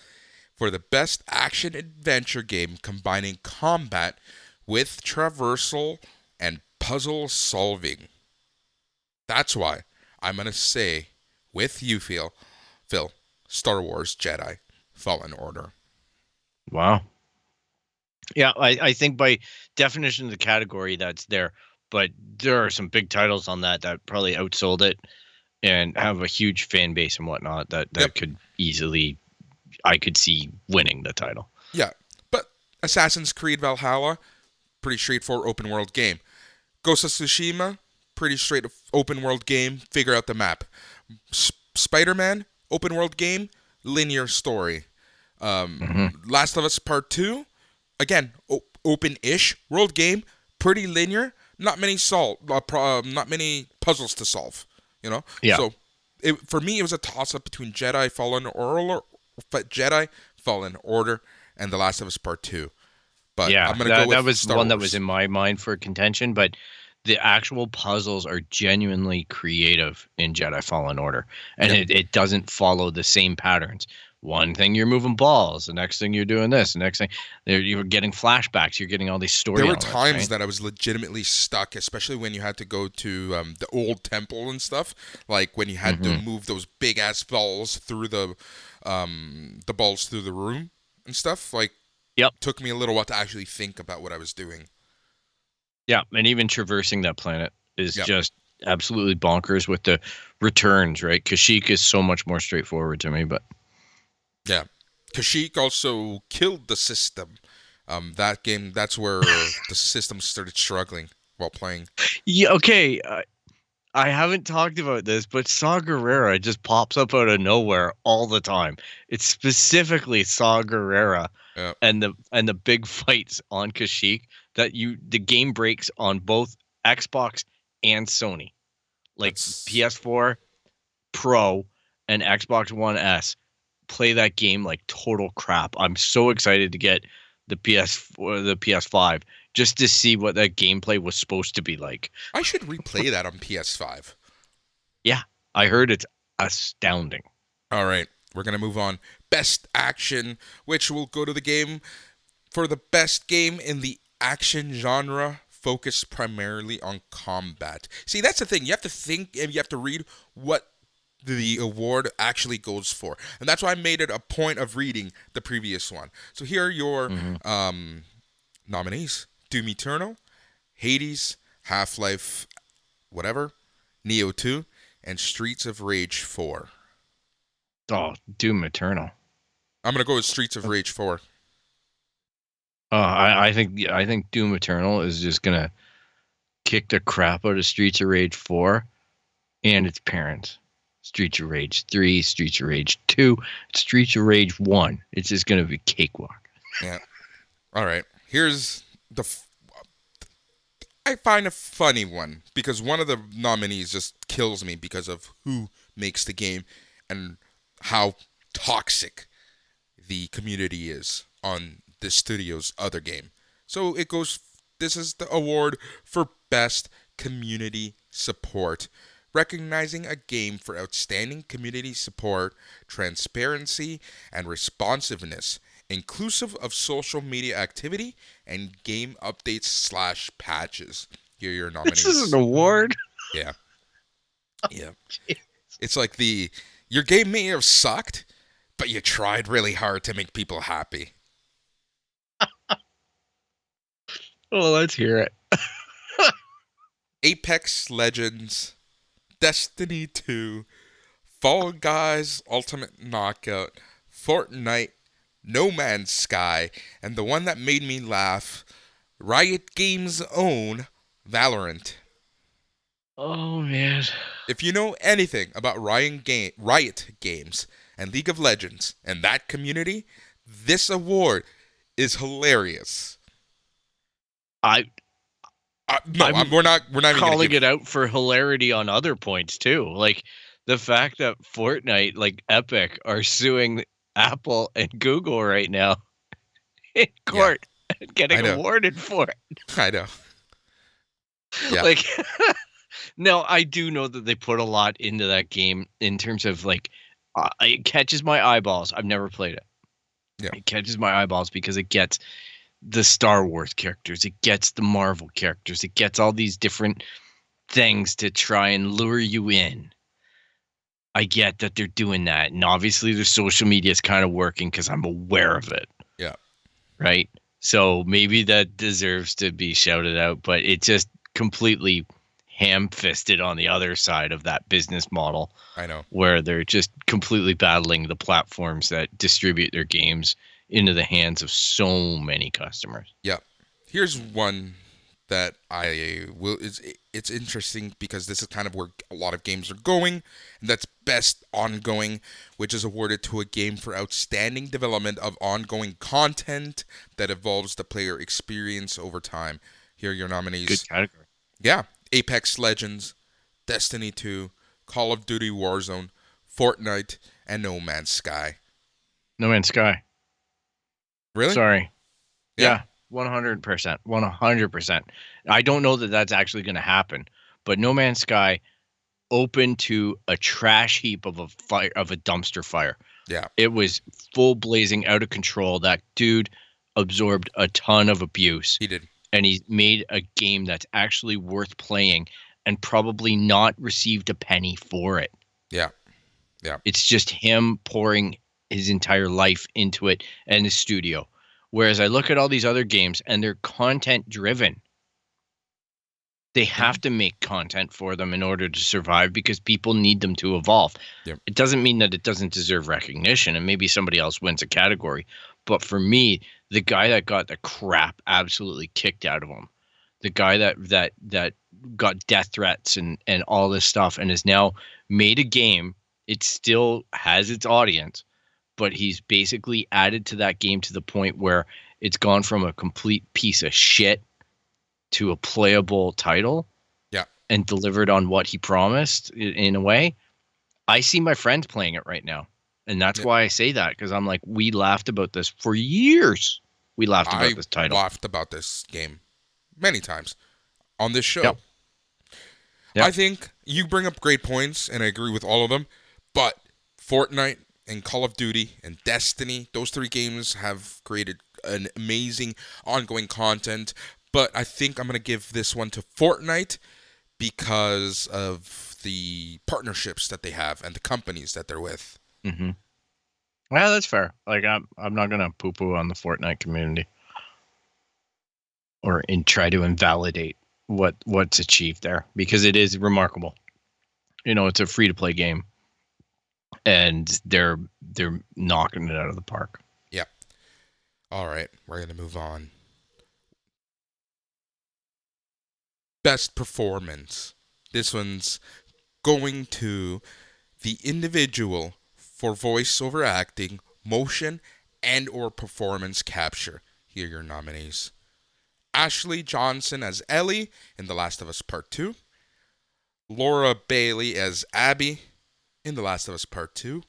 For the Best Action Adventure Game combining combat with traversal and puzzle solving. That's why I'm going to say, with you, Phil, Star Wars Jedi Fallen Order. Wow. Yeah, I think by definition of the category that's there, but there are some big titles on that probably outsold it and have a huge fan base and whatnot that could easily, I could see winning the title. Yeah, but Assassin's Creed Valhalla, pretty straightforward open world game. Ghost of Tsushima, pretty straight open world game, figure out the map. Spider-Man, open world game, linear story. Last of Us Part 2, again, open-ish world game, pretty linear, not many puzzles to solve, Yeah. So for me, it was a toss-up between Jedi Fallen Order and The Last of Us Part 2. But Yeah, I'm gonna go with that was Star one that Wars. was in my mind for contention, but the actual puzzles are genuinely creative in Jedi Fallen Order, and Yep. it doesn't follow the same patterns. One thing you're moving balls, the next thing you're doing this, the next thing you're getting flashbacks, you're getting all these story There were elements, times right? that I was legitimately stuck, especially when you had to go to the old temple and stuff. Like when you had to move those big ass balls through the balls through the room and stuff. Like, Yep. took me a little while to actually think about what I was doing. Yeah, and even traversing that planet is Yep. just absolutely bonkers with the returns, right? Kashyyyk is so much more straightforward to me, but Yeah. Kashyyyk also killed the system. That game, that's where the system started struggling while playing. yeah, okay. I haven't talked about this, but Saw Gerrera just pops up out of nowhere all the time. It's specifically Saw Gerrera Yeah. and the big fights on Kashyyyk that the game breaks on both Xbox and Sony. Like That's PS4 Pro and Xbox One S play that game like total crap. I'm so excited to get the PS4, the PS5 just to see what that gameplay was supposed to be like. I should replay that on PS5. Yeah, I heard it's astounding. All right, we're going to move on. Best action, which will go to the game for the best game in the action genre, focused primarily on combat. See, that's the thing. You have to think and you have to read what the award actually goes for. And that's why I made it a point of reading the previous one. So here are your nominees. Doom Eternal, Hades, Half-Life, whatever, Neo 2, and Streets of Rage 4. Oh, Doom Eternal. I'm going to go with Streets of Rage 4. I think Doom Eternal is just gonna kick the crap out of Streets of Rage 4 and its parents. Streets of Rage 3, Streets of Rage 2, Streets of Rage 1. It's just gonna be cakewalk. Yeah. All right. Here's I find a funny one because one of the nominees just kills me because of who makes the game and how toxic the community is on the studio's other game. So it goes, this is the award for best community support, recognizing a game for outstanding community support, transparency, and responsiveness, inclusive of social media activity and game updates / patches. Here are your nominees. This is an award. Yeah. Yeah. It's like your game may have sucked, but you tried really hard to make people happy. Well, let's hear it. Apex Legends, Destiny 2, Fall Guys Ultimate Knockout, Fortnite, No Man's Sky, and the one that made me laugh, Riot Games' own Valorant. Oh man. If you know anything about Riot Games and League of Legends and that community, this award is hilarious. We're We're not even gonna calling give, it out for hilarity on other points too. Like the fact that Fortnite, like Epic, are suing Apple and Google right now in court and getting awarded for it. I know. Yeah. Like, no, I do know that they put a lot into that game in terms of like, it catches my eyeballs. I've never played it. Yeah. It catches my eyeballs because it gets the Star Wars characters, it gets the Marvel characters, it gets all these different things to try and lure you in. I get that they're doing that, and obviously their social media is kind of working because I'm aware of it. Yeah. Right? So maybe that deserves to be shouted out, but it just completely ham-fisted on the other side of that business model. I know. Where they're just completely battling the platforms that distribute their games into the hands of so many customers. Yeah. Here's one that I will. It's interesting because this is kind of where a lot of games are going, and that's best ongoing, which is awarded to a game for outstanding development of ongoing content that evolves the player experience over time. Here are your nominees. Good category. Yeah. Apex Legends, Destiny 2, Call of Duty Warzone, Fortnite, and No Man's Sky. No Man's Sky. Really? Sorry. Yeah. 100%. 100%. I don't know that that's actually going to happen, but No Man's Sky open to a trash heap of a fire, of a dumpster fire. Yeah. It was full blazing, out of control. That dude absorbed a ton of abuse. He did. And he made a game that's actually worth playing and probably not received a penny for it. Yeah. Yeah. It's just him pouring his entire life into it and his studio. Whereas I look at all these other games and they're content driven. They have to make content for them in order to survive because people need them to evolve. Yep. It doesn't mean that it doesn't deserve recognition and maybe somebody else wins a category. But for me, the guy that got the crap absolutely kicked out of him, the guy that got death threats and all this stuff and has now made a game, it still has its audience, but he's basically added to that game to the point where it's gone from a complete piece of shit to a playable title. Yeah. And delivered on what he promised in a way. I see my friends playing it right now. And that's why I say that, because I'm like, we laughed about this for years. We laughed about this title. I laughed about this game many times on this show. Yep. I think you bring up great points, and I agree with all of them. But Fortnite and Call of Duty and Destiny, those 3 games have created an amazing ongoing content. But I think I'm going to give this one to Fortnite because of the partnerships that they have and the companies that they're with. Mm-hmm. Well, that's fair. Like, I'm not going to poo-poo on the Fortnite community or try to invalidate what's achieved there, because it is remarkable. You know, it's a free-to-play game, and they're knocking it out of the park. Yeah. All right, we're going to move on. Best performance. This one's going to the individual for voiceover acting, motion, and or performance capture. Here are your nominees. Ashley Johnson as Ellie in The Last of Us Part 2. Laura Bailey as Abby in The Last of Us Part 2.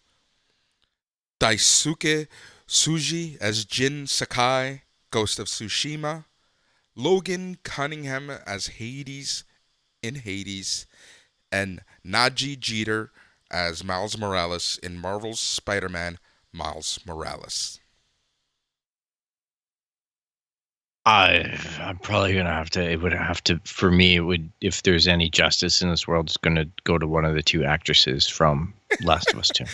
Daisuke Tsuji as Jin Sakai, Ghost of Tsushima. Logan Cunningham as Hades in Hades, and Najee Jeter as Miles Morales in Marvel's Spider-Man Miles Morales. I'm probably gonna have to. It would have to, for me. It would, if there's any justice in this world, it's gonna go to one of the 2 actresses from Last of Us 2.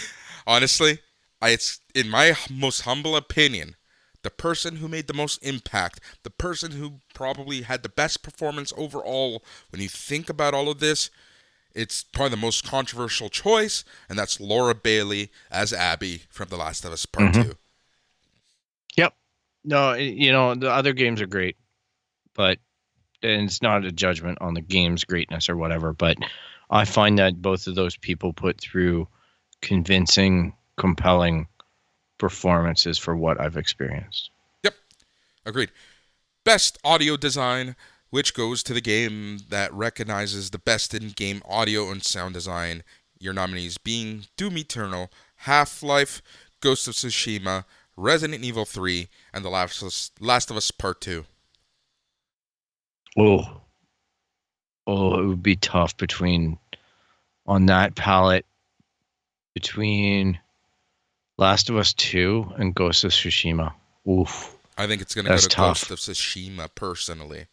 Honestly, it's in my most humble opinion, the person who made the most impact, the person who probably had the best performance overall. When you think about all of this, it's probably the most controversial choice, and that's Laura Bailey as Abby from The Last of Us Part 2. Yep. No, you know, the other games are great, but and it's not a judgment on the game's greatness or whatever, but I find that both of those people put through convincing, compelling performances for what I've experienced. Yep. Agreed. Best audio design, which goes to the game that recognizes the best in-game audio and sound design. Your nominees being Doom Eternal, Half-Life, Ghost of Tsushima, Resident Evil 3, and The Last of Us Part 2. Oh, it would be tough on that palette between Last of Us 2 and Ghost of Tsushima. Oof. I think it's going to go to tough. Ghost of Tsushima, personally.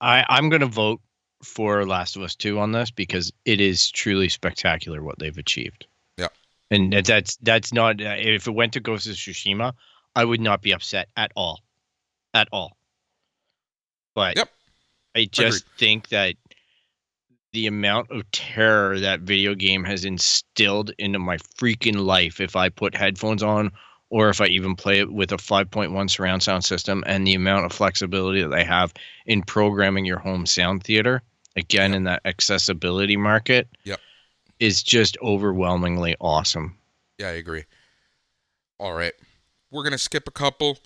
I'm going to vote for Last of Us 2 on this because it is truly spectacular what they've achieved. Yeah. And that's not, if it went to Ghost of Tsushima, I would not be upset at all. At all. But I just think that the amount of terror that video game has instilled into my freaking life, if I put headphones on or if I even play it with a 5.1 surround sound system, and the amount of flexibility that they have in programming your home sound theater, again, in that accessibility market, is just overwhelmingly awesome. Yeah, I agree. All right. We're going to skip a couple.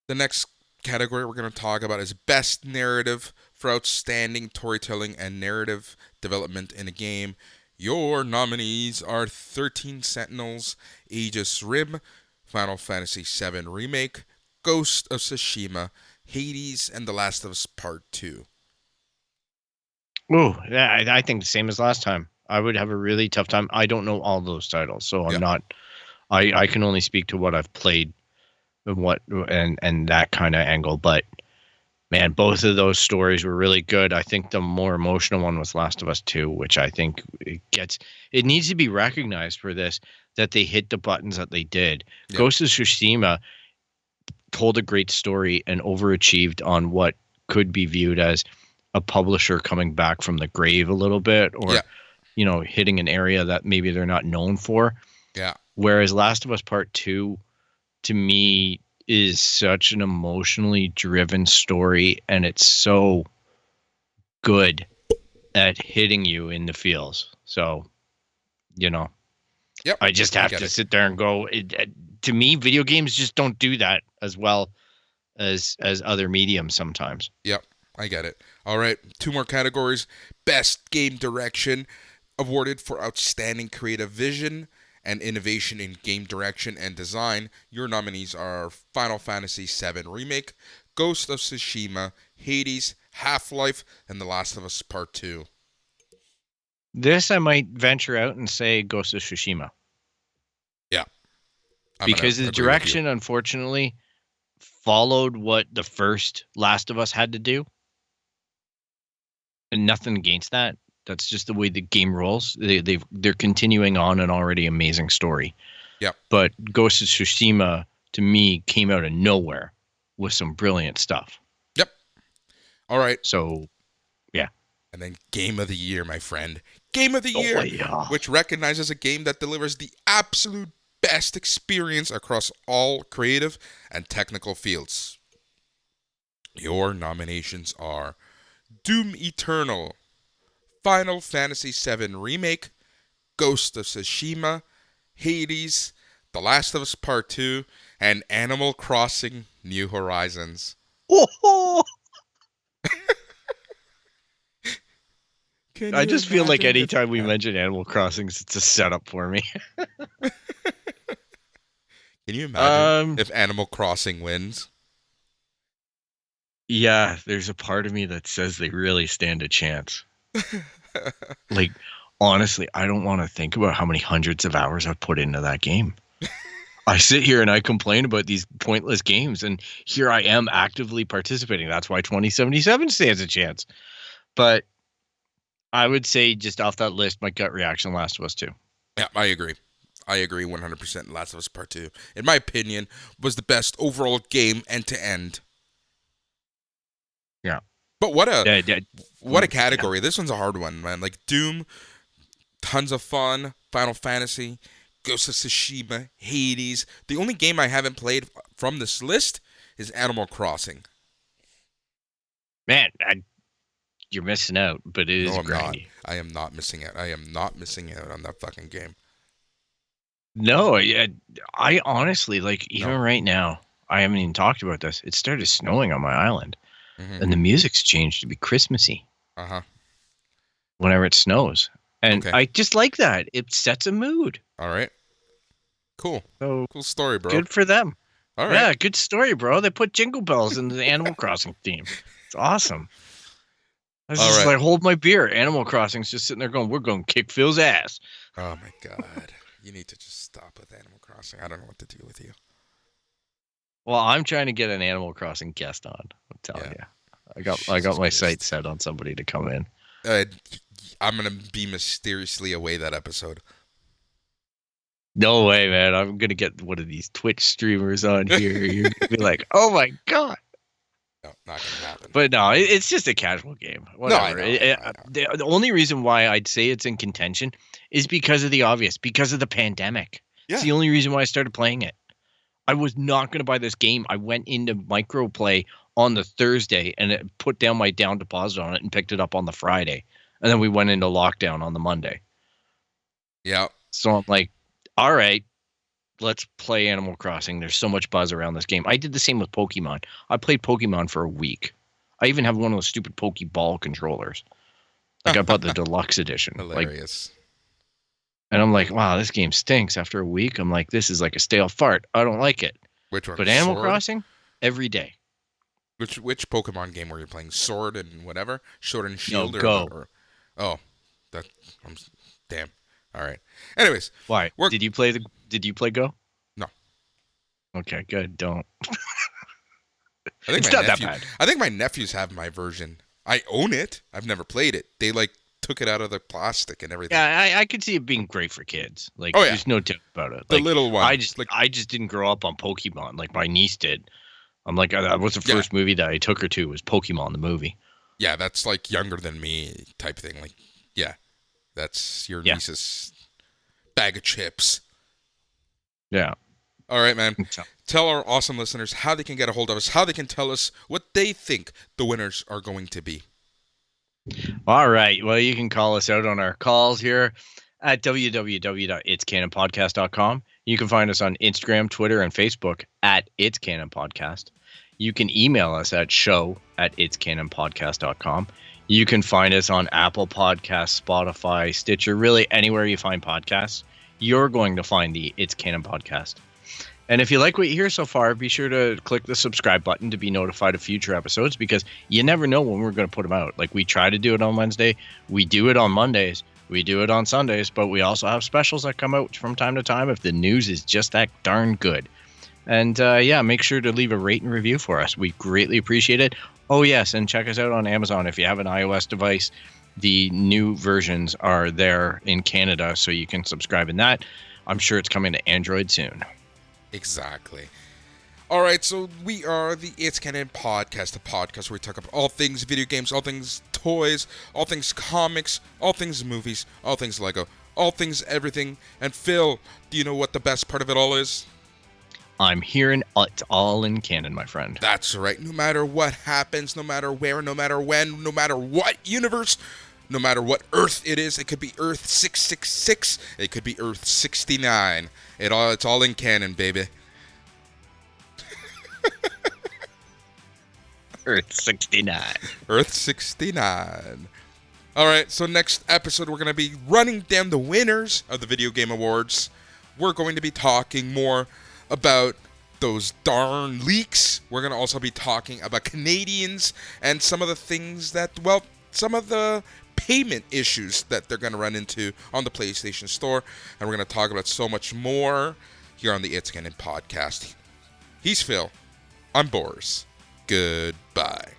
The next category we're going to talk about is Best Narrative for Outstanding Storytelling and Narrative Development in a Game. Your nominees are 13 Sentinels, Aegis Rim, Final Fantasy VII Remake, Ghost of Tsushima, Hades, and The Last of Us Part 2. Oh, yeah, I think the same as last time. I would have a really tough time. I don't know all those titles, so I'm not. I can only speak to what I've played and that kind of angle. But man, both of those stories were really good. I think the more emotional one was Last of Us 2, which I think it needs to be recognized for this, that they hit the buttons that they did. Yep. Ghost of Tsushima told a great story and overachieved on what could be viewed as a publisher coming back from the grave a little bit, or hitting an area that maybe they're not known for. Yeah. Whereas Last of Us Part 2, to me, is such an emotionally driven story, and it's so good at hitting you in the feels. So, I just have to sit there and go, to me, video games just don't do that as well as other mediums sometimes. Yep, I get it. All right, 2 more categories. Best Game Direction, awarded for outstanding creative vision and innovation in game direction and design. Your nominees are Final Fantasy VII Remake, Ghost of Tsushima, Hades, Half-Life, and The Last of Us Part 2. This I might venture out and say Ghost of Tsushima. Yeah. Because the direction, unfortunately, followed what the first Last of Us had to do. And nothing against that. That's just the way the game rolls. They're continuing on an already amazing story. Yep. But Ghost of Tsushima, to me, came out of nowhere with some brilliant stuff. Yep. All right. So, yeah. And then Game of the Year, my friend. Game of the Year, which recognizes a game that delivers the absolute best experience across all creative and technical fields. Your nominations are Doom Eternal, Final Fantasy VII Remake, Ghost of Tsushima, Hades, The Last of Us Part 2, and Animal Crossing New Horizons. Oh! I just feel like anytime we mention Animal Crossing, it's a setup for me. Can you imagine if Animal Crossing wins? Yeah, there's a part of me that says they really stand a chance. Like, honestly, I don't want to think about how many hundreds of hours I've put into that game. I sit here and I complain about these pointless games, and here I am actively participating. That's why 2077 stands a chance. But I would say, just off that list, my gut reaction, Last of Us 2. Yeah, I agree. I agree 100%. Last of Us Part 2, in my opinion, was the best overall game end to end. Yeah. But what a category. Yeah. This one's a hard one, man. Like Doom, tons of fun. Final Fantasy, Ghost of Tsushima, Hades. The only game I haven't played from this list is Animal Crossing. Man, you're missing out, but it is grindy. I am not missing out. I am not missing out on that fucking game. No, I honestly, even right now, I haven't even talked about this. It started snowing on my island, and the music's changed to be Christmassy. Whenever it snows. And I just like that. It sets a mood. All right. Cool. So, cool story, bro. Good for them. All right. Yeah, good story, bro. They put jingle bells in the Animal Crossing theme. It's awesome. I was just like, hold my beer. Animal Crossing's just sitting there going, we're going to kick Phil's ass. Oh, my God. You need to just stop with Animal Crossing. I don't know what to do with you. Well, I'm trying to get an Animal Crossing guest on. I'm telling you. I got my sights set on somebody to come in. I'm going to be mysteriously away that episode. No way, man. I'm going to get one of these Twitch streamers on here. You're going to be like, oh, my God. No, not going to happen. But no, it's just a casual game. Whatever. No, I know. The only reason why I'd say it's in contention is because of the obvious, because of the pandemic. Yeah. It's the only reason why I started playing it. I was not going to buy this game. I went into microplay on the Thursday and put down my down deposit on it and picked it up on the Friday. And then we went into lockdown on the Monday. Yeah. So I'm like, all right, let's play Animal Crossing. There's so much buzz around this game. I did the same with Pokemon. I played Pokemon for a week. I even have one of those stupid Pokeball controllers. Like I bought the deluxe edition. Hilarious. And I'm like, wow, this game stinks. After a week, I'm like, this is like a stale fart. I don't like it. Which one? But Animal Crossing? every day. Which Pokemon game were you playing? Sword and whatever? Sword and Shield? No, Go. Oh, that. Damn. All right. Anyways. Why? Did you play Go? No. Okay, good. Don't. I think It's not that bad. I think my nephews have my version. I own it. I've never played it. They took it out of the plastic and everything. Yeah, I could see it being great for kids. Like, Oh, yeah. there's no doubt about it. The little one. I just didn't grow up on Pokemon like my niece did. I'm like, that was the first movie that I took her to was Pokemon the movie. Yeah, that's like younger than me type thing. Like, yeah, that's your niece's bag of chips. Yeah. All right, man. Tell our awesome listeners how they can get a hold of us, how they can tell us what they think the winners are going to be. All right. Well, you can call us out on our calls here at www.itscanonpodcast.com. You can find us on Instagram, Twitter, and Facebook at It's Canon Podcast. You can email us at show@itscanonpodcast.com. You can find us on Apple Podcasts, Spotify, Stitcher, really anywhere you find podcasts. You're going to find the It's Canon Podcast. And if you like what you hear so far, be sure to click the subscribe button to be notified of future episodes, because you never know when we're going to put them out. Like, we try to do it on Wednesday. We do it on Mondays. We do it on Sundays. But we also have specials that come out from time to time if the news is just that darn good. And make sure to leave a rate and review for us. We greatly appreciate it. Oh, yes. And check us out on Amazon. If you have an iOS device, the new versions are there in Canada, so you can subscribe in that. I'm sure it's coming to Android soon. Exactly. All right, so we are the It's Canon Podcast, the podcast where we talk about all things video games, all things toys, all things comics, all things movies, all things Lego, all things everything. And Phil, do you know what the best part of it all is? I'm hearing it's all in canon, my friend. That's right. No matter what happens, no matter where, no matter when, no matter what universe, no matter what Earth it is, it could be Earth 666, it could be Earth 69. It's all in canon, baby. Earth 69. Earth 69. All right, so next episode we're going to be running down the winners of the Video Game Awards. We're going to be talking more about those darn leaks. We're going to also be talking about Canadians and some of the things that, well, some of the payment issues that they're going to run into on the PlayStation Store. And we're going to talk about so much more here on the It's Canon Podcast. He's Phil. I'm Boris. Goodbye.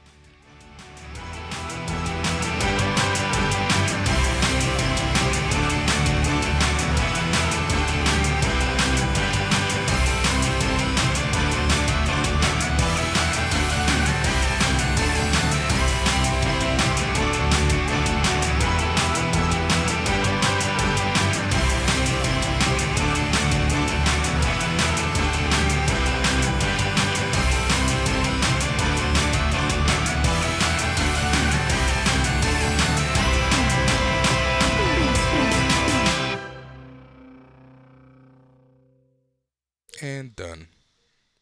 And done.